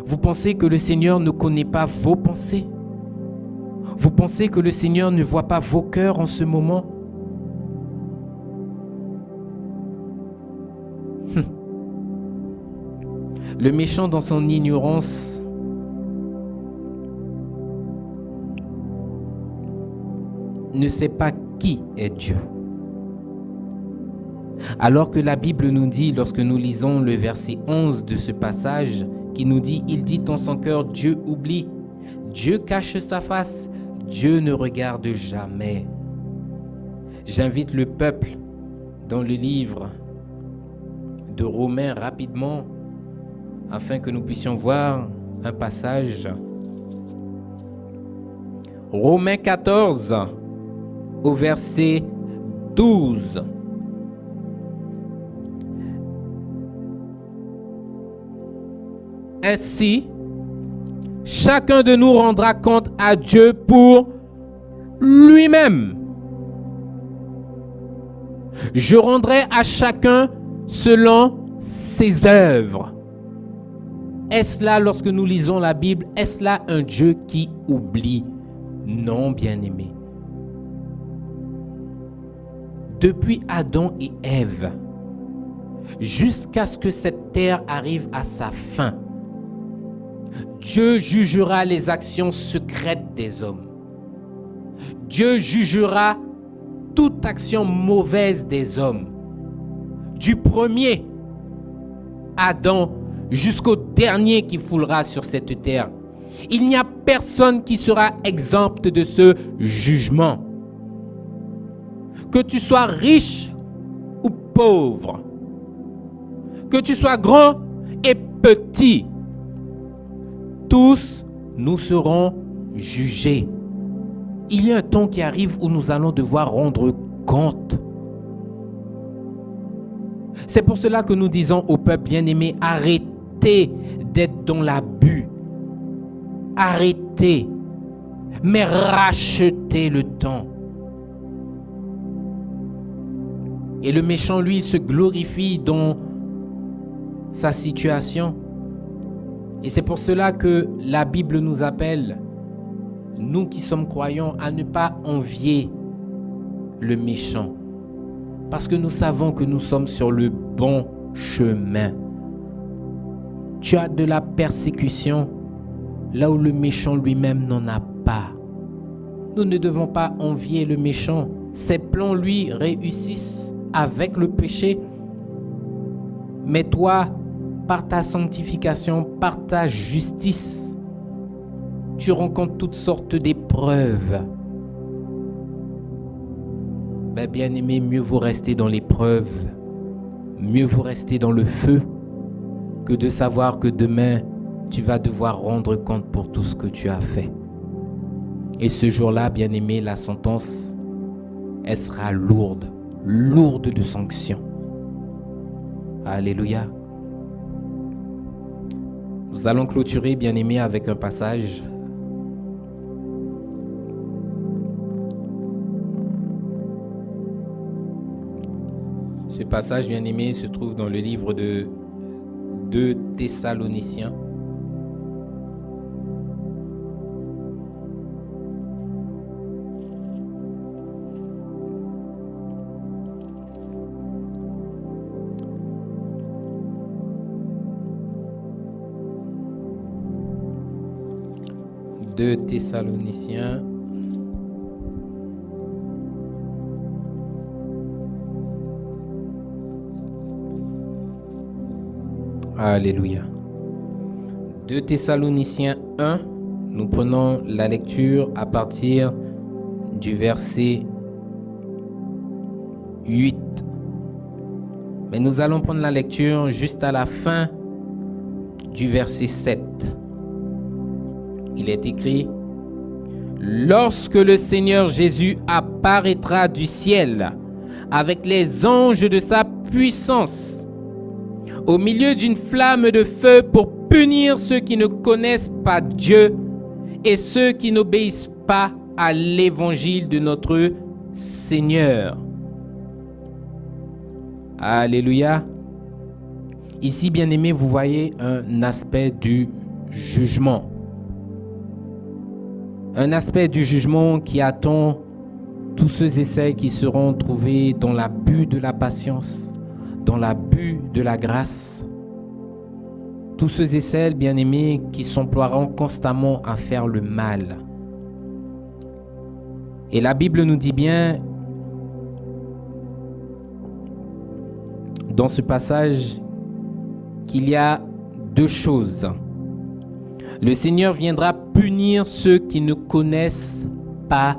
Vous pensez que le Seigneur ne connaît pas vos pensées? Vous pensez que le Seigneur ne voit pas vos cœurs en ce moment? Le méchant dans son ignorance ne sait pas qui est Dieu. Alors que la Bible nous dit, lorsque nous lisons le verset 11 de ce passage, qui nous dit, il dit en son cœur, Dieu oublie, Dieu cache sa face, Dieu ne regarde jamais. J'invite le peuple dans le livre de Romains rapidement, afin que nous puissions voir un passage. Romains 14, au verset 12. Ainsi, chacun de nous rendra compte à Dieu pour lui-même. Je rendrai à chacun selon ses œuvres. Est-ce là, lorsque nous lisons la Bible, est-ce là un Dieu qui oublie? Non, bien-aimé. Depuis Adam et Ève, jusqu'à ce que cette terre arrive à sa fin, Dieu jugera les actions secrètes des hommes. Dieu jugera toute action mauvaise des hommes. Du premier, Adam, jusqu'au dernier qui foulera sur cette terre. Il n'y a personne qui sera exempt de ce jugement. Que tu sois riche ou pauvre, que tu sois grand et petit, tous nous serons jugés. Il y a un temps qui arrive où nous allons devoir rendre compte. C'est pour cela que nous disons au peuple bien-aimé, arrêtez d'être dans l'abus. Arrêtez, mais rachetez le temps. Et le méchant, lui, il se glorifie dans sa situation. Et c'est pour cela que la Bible nous appelle, nous qui sommes croyants, à ne pas envier le méchant. Parce que nous savons que nous sommes sur le bon chemin. Tu as de la persécution là où le méchant lui-même n'en a pas. Nous ne devons pas envier le méchant. Ses plans, lui, réussissent avec le péché. Mais toi, par ta sanctification, par ta justice, tu rencontres toutes sortes d'épreuves. Bien-aimé, mieux vaut rester dans l'épreuve, mieux vaut rester dans le feu, que de savoir que demain, tu vas devoir rendre compte pour tout ce que tu as fait. Et ce jour-là, bien-aimé, la sentence, elle sera lourde, lourde de sanctions. Alléluia. Nous allons clôturer, bien-aimé, avec un passage. Ce passage, bien-aimé, se trouve dans le livre de 2 Thessaloniciens. De Thessaloniciens. Alléluia. 2 Thessaloniciens 1, nous prenons la lecture à partir du verset 8. Mais nous allons prendre la lecture juste à la fin du verset 7. Il est écrit: lorsque le Seigneur Jésus apparaîtra du ciel avec les anges de sa puissance, au milieu d'une flamme de feu pour punir ceux qui ne connaissent pas Dieu et ceux qui n'obéissent pas à l'évangile de notre Seigneur. Alléluia. Ici, bien-aimés, vous voyez un aspect du jugement. Un aspect du jugement qui attend tous ceux et celles qui seront trouvés dans l'abus de la patience, dans l'abus de la grâce. Tous ceux et celles, bien-aimés, qui s'emploieront constamment à faire le mal. Et la Bible nous dit bien, dans ce passage, qu'il y a 2 choses. Le Seigneur viendra punir ceux qui ne connaissent pas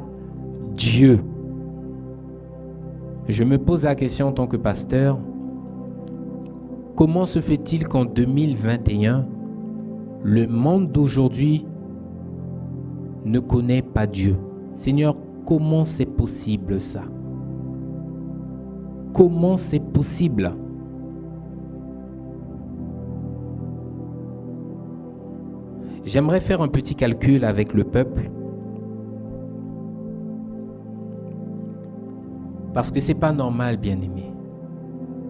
Dieu. Je me pose la question en tant que pasteur, comment se fait-il qu'en 2021, le monde d'aujourd'hui ne connaît pas Dieu? Seigneur, comment c'est possible ça? Comment c'est possible? J'aimerais faire un petit calcul avec le peuple. Parce que c'est pas normal, bien-aimé.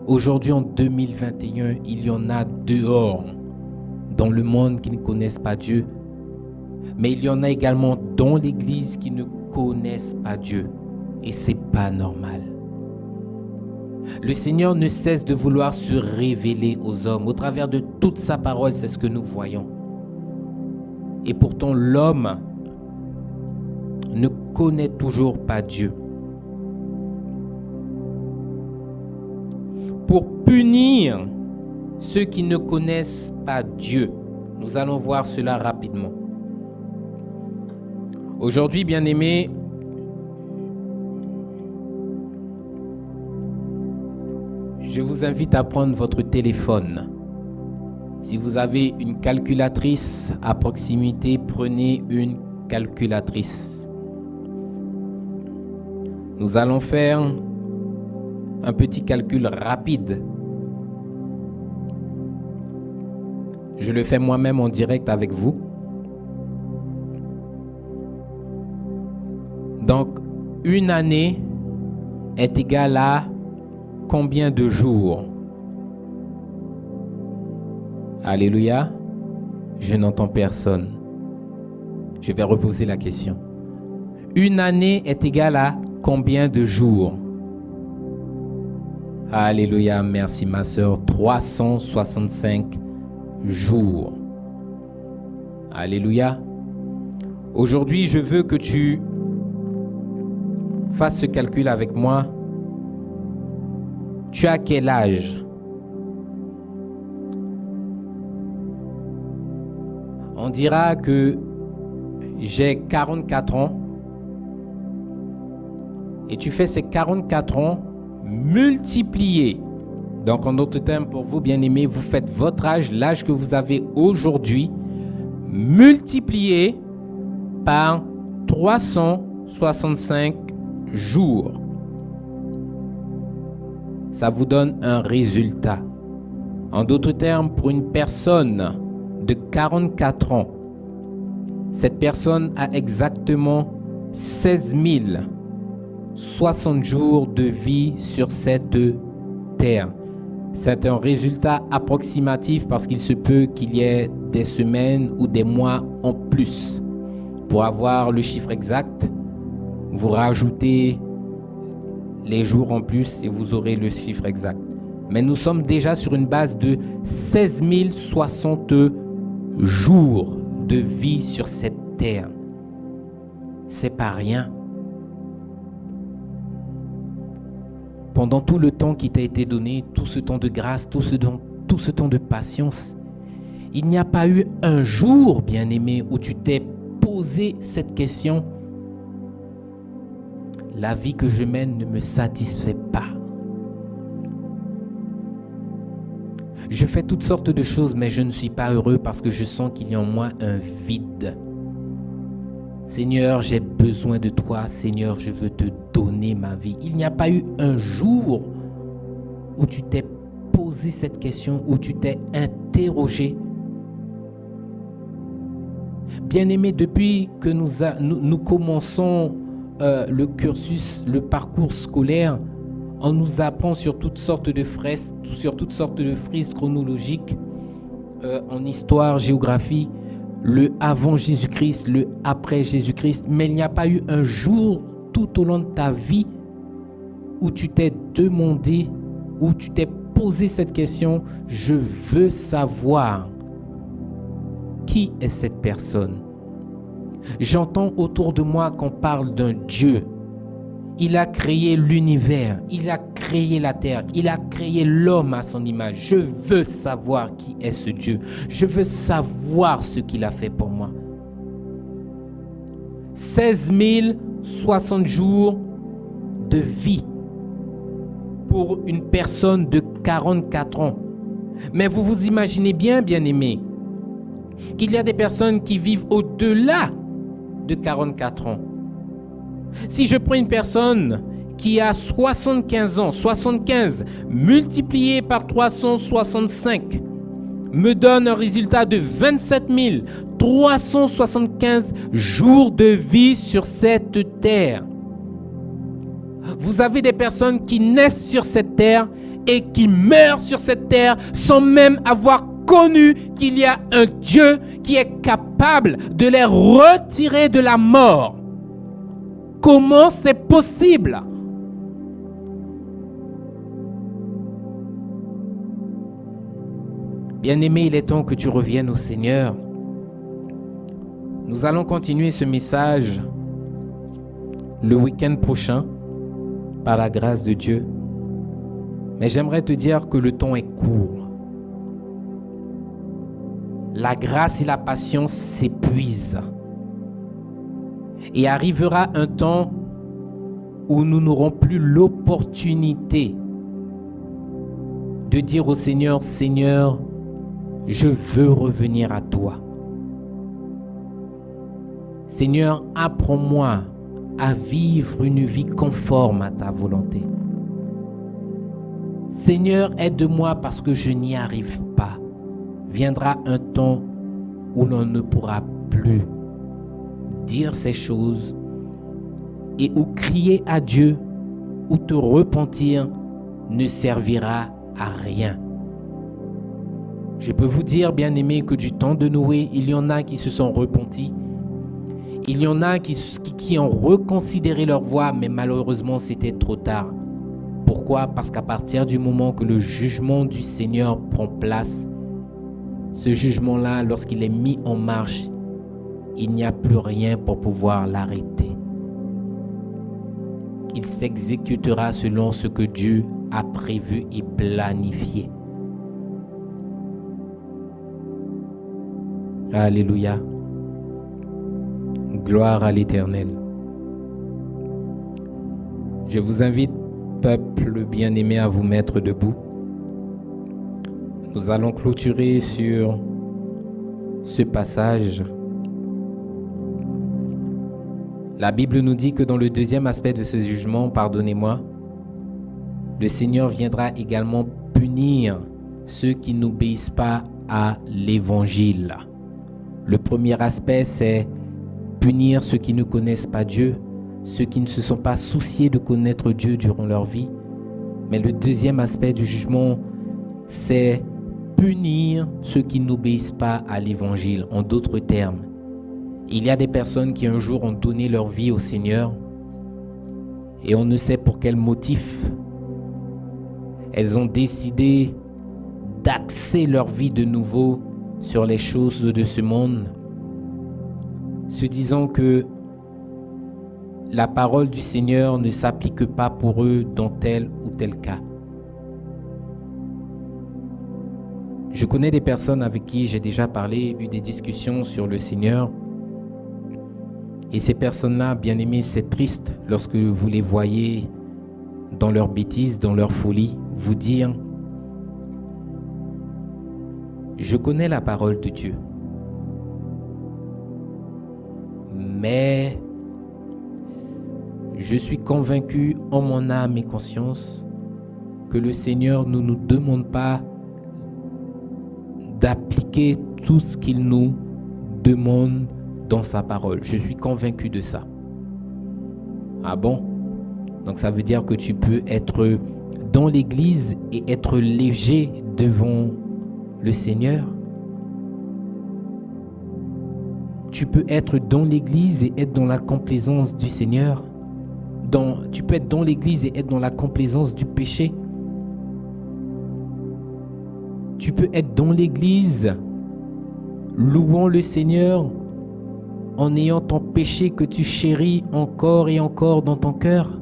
Aujourd'hui, en 2021, il y en a dehors dans le monde qui ne connaissent pas Dieu. Mais il y en a également dans l'Église qui ne connaissent pas Dieu. Et c'est pas normal. Le Seigneur ne cesse de vouloir se révéler aux hommes. Au travers de toute sa parole, c'est ce que nous voyons. Et pourtant, l'homme ne connaît toujours pas Dieu. Pour punir ceux qui ne connaissent pas Dieu, nous allons voir cela rapidement. Aujourd'hui, bien-aimés, je vous invite à prendre votre téléphone. Si vous avez une calculatrice à proximité, prenez une calculatrice. Nous allons faire un petit calcul rapide. Je le fais moi-même en direct avec vous. Donc, une année est égale à combien de jours? Alléluia. Je n'entends personne. Je vais reposer la question. Une année est égale à combien de jours? Alléluia. Merci ma sœur. 365 jours. Alléluia. Aujourd'hui, je veux que tu fasses ce calcul avec moi. Tu as quel âge? On dira que j'ai 44 ans. Et tu fais ces 44 ans multipliés Donc, en d'autres termes, pour vous, bien-aimés, vous faites votre âge, l'âge que vous avez aujourd'hui, multiplié par 365 jours. Ça vous donne un résultat. En d'autres termes, pour une personne de 44 ans, cette personne a exactement 16 060 jours de vie sur cette terre. C'est un résultat approximatif parce qu'il se peut qu'il y ait des semaines ou des mois en plus. Pour avoir le chiffre exact, vous rajoutez les jours en plus et vous aurez le chiffre exact. Mais nous sommes déjà sur une base de 16 060 jours de vie sur cette terre. C'est pas rien. Pendant tout le temps qui t'a été donné, tout ce temps de grâce, tout ce temps de patience, il n'y a pas eu un jour, bien-aimé, où tu t'es posé cette question. La vie que je mène ne me satisfait pas. Je fais toutes sortes de choses, mais je ne suis pas heureux parce que je sens qu'il y a en moi un vide. Seigneur, j'ai besoin de toi. Seigneur, je veux te donner ma vie. Il n'y a pas eu un jour où tu t'es posé cette question, où tu t'es interrogé. Bien-aimé, depuis que nous commençons le cursus, le parcours scolaire, on nous apprend sur toutes sortes de frises, chronologiques, en histoire, géographie, le avant Jésus-Christ, le après Jésus-Christ. Mais il n'y a pas eu un jour tout au long de ta vie où tu t'es demandé, où tu t'es posé cette question, je veux savoir qui est cette personne. J'entends autour de moi qu'on parle d'un Dieu. Il a créé l'univers, il a créé la terre, il a créé l'homme à son image. Je veux savoir qui est ce Dieu. Je veux savoir ce qu'il a fait pour moi. 16 060 jours de vie pour une personne de 44 ans. Mais vous vous imaginez bien, bien-aimés, qu'il y a des personnes qui vivent au-delà de 44 ans. Si je prends une personne qui a 75 ans, 75 multiplié par 365 me donne un résultat de 27 375 jours de vie sur cette terre. Vous avez des personnes qui naissent sur cette terre et qui meurent sur cette terre sans même avoir connu qu'il y a un Dieu qui est capable de les retirer de la mort. Comment c'est possible? Bien-aimé, il est temps que tu reviennes au Seigneur. Nous allons continuer ce message le week-end prochain, par la grâce de Dieu. Mais j'aimerais te dire que le temps est court. La grâce et la patience s'épuisent. Et arrivera un temps où nous n'aurons plus l'opportunité de dire au Seigneur, Seigneur, je veux revenir à toi. Seigneur, apprends-moi à vivre une vie conforme à ta volonté. Seigneur, aide-moi parce que je n'y arrive pas. Viendra un temps où l'on ne pourra plus dire ces choses et où crier à Dieu ou te repentir ne servira à rien. Je peux vous dire, bien-aimés, que du temps de Noé, il y en a qui se sont repentis. Il y en a qui ont reconsidéré leur voie, mais malheureusement, c'était trop tard. Pourquoi? Parce qu'à partir du moment que le jugement du Seigneur prend place, ce jugement-là, lorsqu'il est mis en marche, il n'y a plus rien pour pouvoir l'arrêter. Il s'exécutera selon ce que Dieu a prévu et planifié. Alléluia. Gloire à l'Éternel. Je vous invite, peuple bien-aimé, à vous mettre debout. Nous allons clôturer sur ce passage. La Bible nous dit que dans le deuxième aspect de ce jugement, pardonnez-moi, le Seigneur viendra également punir ceux qui n'obéissent pas à l'Évangile. Le premier aspect, c'est punir ceux qui ne connaissent pas Dieu, ceux qui ne se sont pas souciés de connaître Dieu durant leur vie. Mais le deuxième aspect du jugement, c'est punir ceux qui n'obéissent pas à l'Évangile. En d'autres termes, il y a des personnes qui un jour ont donné leur vie au Seigneur et on ne sait pour quel motif. Elles ont décidé d'axer leur vie de nouveau sur les choses de ce monde, se disant que la parole du Seigneur ne s'applique pas pour eux dans tel ou tel cas. Je connais des personnes avec qui j'ai déjà parlé, eu des discussions sur le Seigneur. Et ces personnes-là, bien aimés, c'est triste lorsque vous les voyez dans leur bêtise, dans leur folie, vous dire « Je connais la parole de Dieu, mais je suis convaincu en mon âme et conscience que le Seigneur ne nous demande pas d'appliquer tout ce qu'il nous demande dans sa parole. Je suis convaincu de ça. » Ah bon? Donc ça veut dire que tu peux être dans l'église et être léger devant le Seigneur. Tu peux être dans l'église et être dans la complaisance du Seigneur. Tu peux être dans l'église et être dans la complaisance du péché. Tu peux être dans l'église louant le Seigneur en ayant ton péché que tu chéris encore et encore dans ton cœur.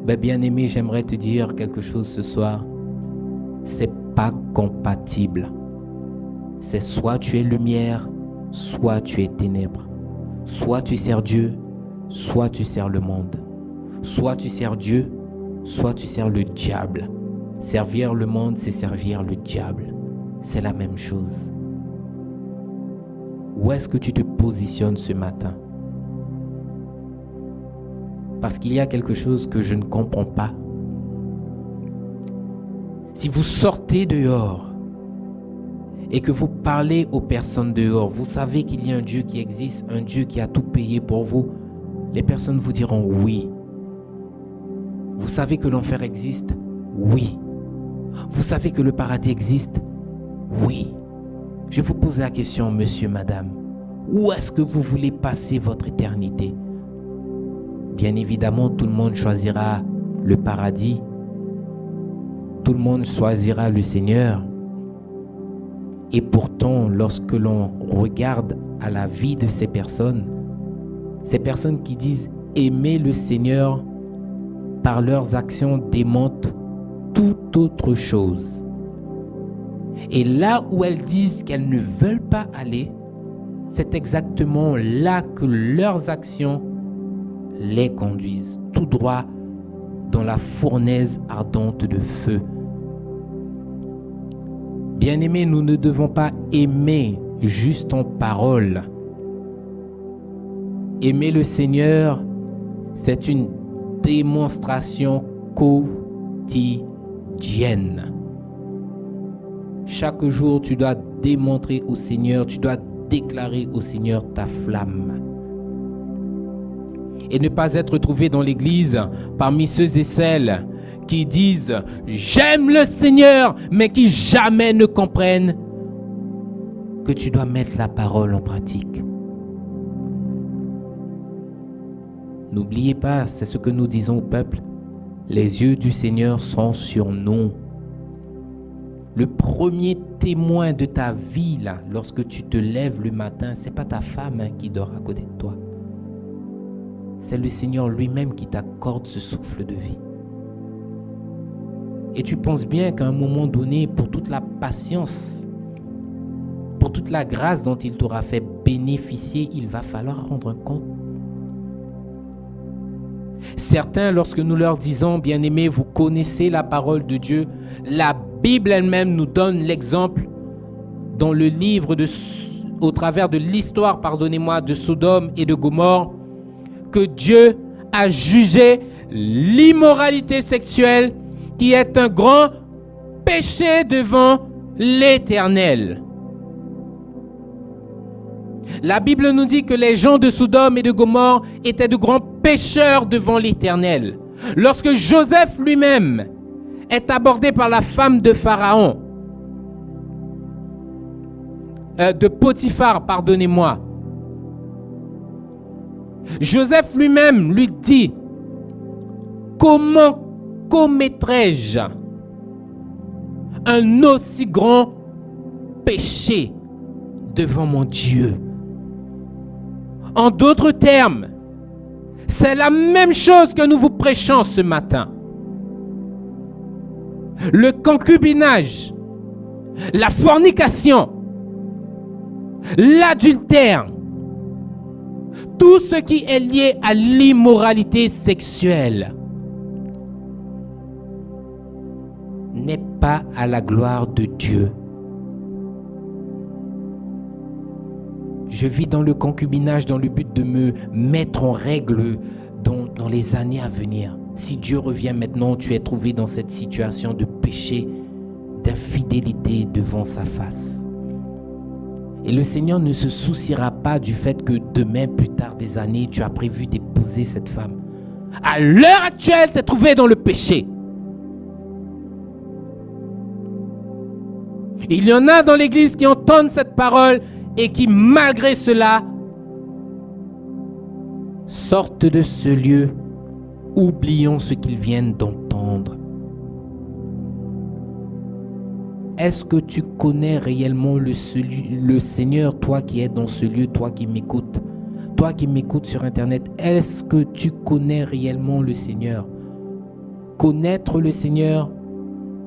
Bien-aimé, j'aimerais te dire quelque chose ce soir. C'est pas compatible. C'est soit tu es lumière, soit tu es ténèbres. Soit tu sers Dieu, soit tu sers le monde. Soit tu sers Dieu, soit tu sers le diable. Servir le monde, c'est servir le diable. C'est la même chose. Où est-ce que tu te positionnes ce matin? Parce qu'il y a quelque chose que je ne comprends pas. Si vous sortez dehors et que vous parlez aux personnes dehors, vous savez qu'il y a un Dieu qui existe, un Dieu qui a tout payé pour vous. Les personnes vous diront oui. Vous savez que l'enfer existe? Oui. Vous savez que le paradis existe? Oui. Je vous pose la question, monsieur, madame. Où est-ce que vous voulez passer votre éternité? Bien évidemment, tout le monde choisira le paradis. Tout le monde choisira le Seigneur. Et pourtant, lorsque l'on regarde à la vie de ces personnes qui disent aimer le Seigneur, par leurs actions démentent toute autre chose. Et là où elles disent qu'elles ne veulent pas aller, c'est exactement là que leurs actions les conduisent tout droit dans la fournaise ardente de feu. Bien-aimés, nous ne devons pas aimer juste en parole. Aimer le Seigneur, c'est une démonstration quotidienne. Chaque jour, tu dois démontrer au Seigneur, tu dois déclarer au Seigneur ta flamme. Et ne pas être trouvé dans l'église parmi ceux et celles qui disent « J'aime le Seigneur », mais qui jamais ne comprennent que tu dois mettre la parole en pratique. N'oubliez pas, c'est ce que nous disons au peuple, les yeux du Seigneur sont sur nous. Le premier témoin de ta vie, là, lorsque tu te lèves le matin, ce n'est pas ta femme qui dort à côté de toi. C'est le Seigneur lui-même qui t'accorde ce souffle de vie. Et tu penses bien qu'à un moment donné, pour toute la patience, pour toute la grâce dont il t'aura fait bénéficier, il va falloir rendre un compte. Certains, lorsque nous leur disons, bien-aimés, vous connaissez la parole de Dieu, la Bible elle-même nous donne l'exemple dans le livre au travers de l'histoire, pardonnez-moi, de Sodome et de Gomorrhe, que Dieu a jugé l'immoralité sexuelle qui est un grand péché devant l'Éternel. La Bible nous dit que les gens de Sodome et de Gomorrhe étaient de grands pécheurs devant l'Éternel. Lorsque Joseph lui-même est abordé par la femme de Pharaon, de Potiphar, pardonnez-moi, Joseph lui-même lui dit: comment commettrais-je un aussi grand péché devant mon Dieu? En d'autres termes, c'est la même chose que nous vous prêchons ce matin. Le concubinage, la fornication, l'adultère, tout ce qui est lié à l'immoralité sexuelle n'est pas à la gloire de Dieu. Je vis dans le concubinage dans le but de me mettre en règle dans les années à venir. Si Dieu revient maintenant, tu es trouvé dans cette situation de péché, d'infidélité devant sa face. Et le Seigneur ne se souciera pas du fait que demain, plus tard des années, tu as prévu d'épouser cette femme. À l'heure actuelle, tu es trouvé dans le péché. Il y en a dans l'église qui entendent cette parole et qui, malgré cela, sortent de ce lieu, oubliant ce qu'ils viennent d'entendre. Est-ce que tu connais réellement le Seigneur, toi qui es dans ce lieu, toi qui m'écoutes? Toi qui m'écoutes sur Internet, est-ce que tu connais réellement le Seigneur? Connaître le Seigneur,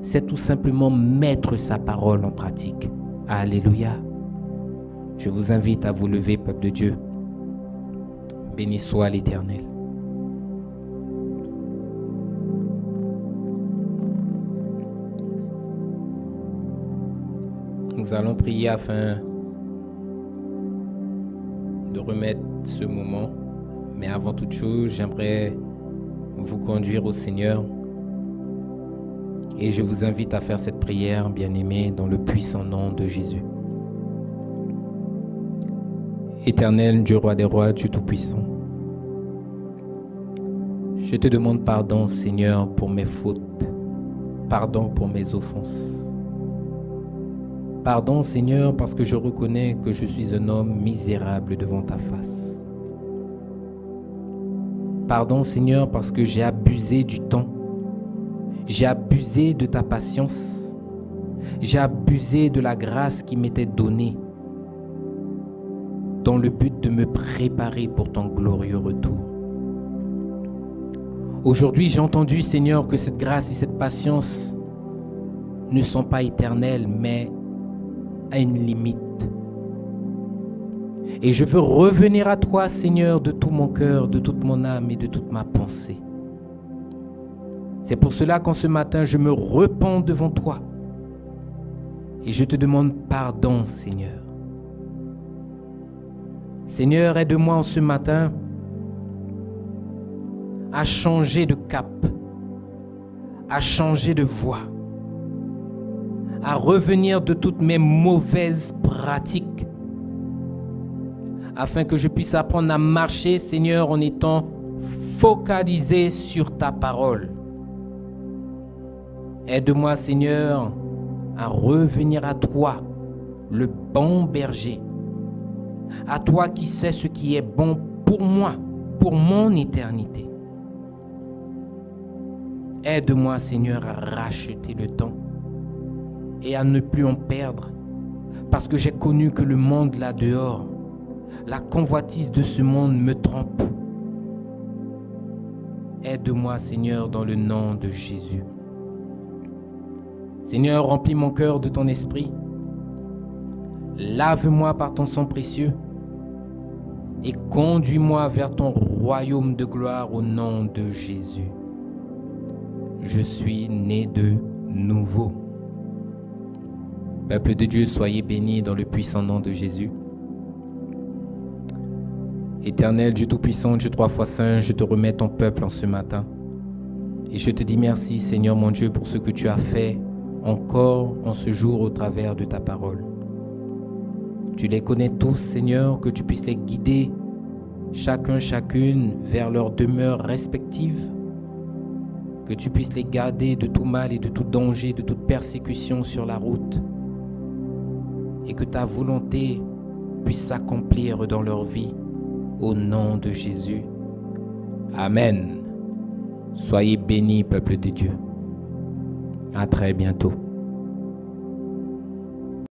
c'est tout simplement mettre sa parole en pratique. Alléluia. Je vous invite à vous lever, peuple de Dieu. Béni soit l'Éternel. Nous allons prier afin de remettre ce moment. Mais avant toute chose, j'aimerais vous conduire au Seigneur. Et je vous invite à faire cette prière, bien-aimés, dans le puissant nom de Jésus. Éternel, Dieu roi des rois, Dieu tout-puissant, je te demande pardon, Seigneur, pour mes fautes. Pardon pour mes offenses. Pardon, Seigneur, parce que je reconnais que je suis un homme misérable devant ta face. Pardon, Seigneur, parce que j'ai abusé du temps. J'ai abusé de ta patience. J'ai abusé de la grâce qui m'était donnée dans le but de me préparer pour ton glorieux retour. Aujourd'hui, j'ai entendu, Seigneur, que cette grâce et cette patience ne sont pas éternelles, mais à une limite. Et je veux revenir à toi, Seigneur, de tout mon cœur, de toute mon âme et de toute ma pensée. C'est pour cela qu'en ce matin, je me repens devant toi. Et je te demande pardon, Seigneur. Seigneur, aide-moi en ce matin à changer de cap, à changer de voie, à revenir de toutes mes mauvaises pratiques, afin que je puisse apprendre à marcher, Seigneur, en étant focalisé sur ta parole. Aide-moi, Seigneur, à revenir à toi, le bon berger, à toi qui sais ce qui est bon pour moi, pour mon éternité. Aide-moi, Seigneur, à racheter le temps et à ne plus en perdre, parce que j'ai connu que le monde là dehors, la convoitise de ce monde me trompe. Aide-moi, Seigneur, dans le nom de Jésus. Seigneur, remplis mon cœur de ton esprit. Lave-moi par ton sang précieux et conduis-moi vers ton royaume de gloire au nom de Jésus. Je suis né de nouveau. Peuple de Dieu, soyez bénis dans le puissant nom de Jésus. Éternel, Dieu Tout-Puissant, Dieu 3 fois Saint, je te remets ton peuple en ce matin. Et je te dis merci, Seigneur mon Dieu, pour ce que tu as fait encore en ce jour au travers de ta parole. Tu les connais tous, Seigneur, que tu puisses les guider, chacun, chacune, vers leur demeure respective. Que tu puisses les garder de tout mal et de tout danger, de toute persécution sur la route. Et que ta volonté puisse s'accomplir dans leur vie. Au nom de Jésus. Amen. Soyez bénis, peuple de Dieu. À très bientôt.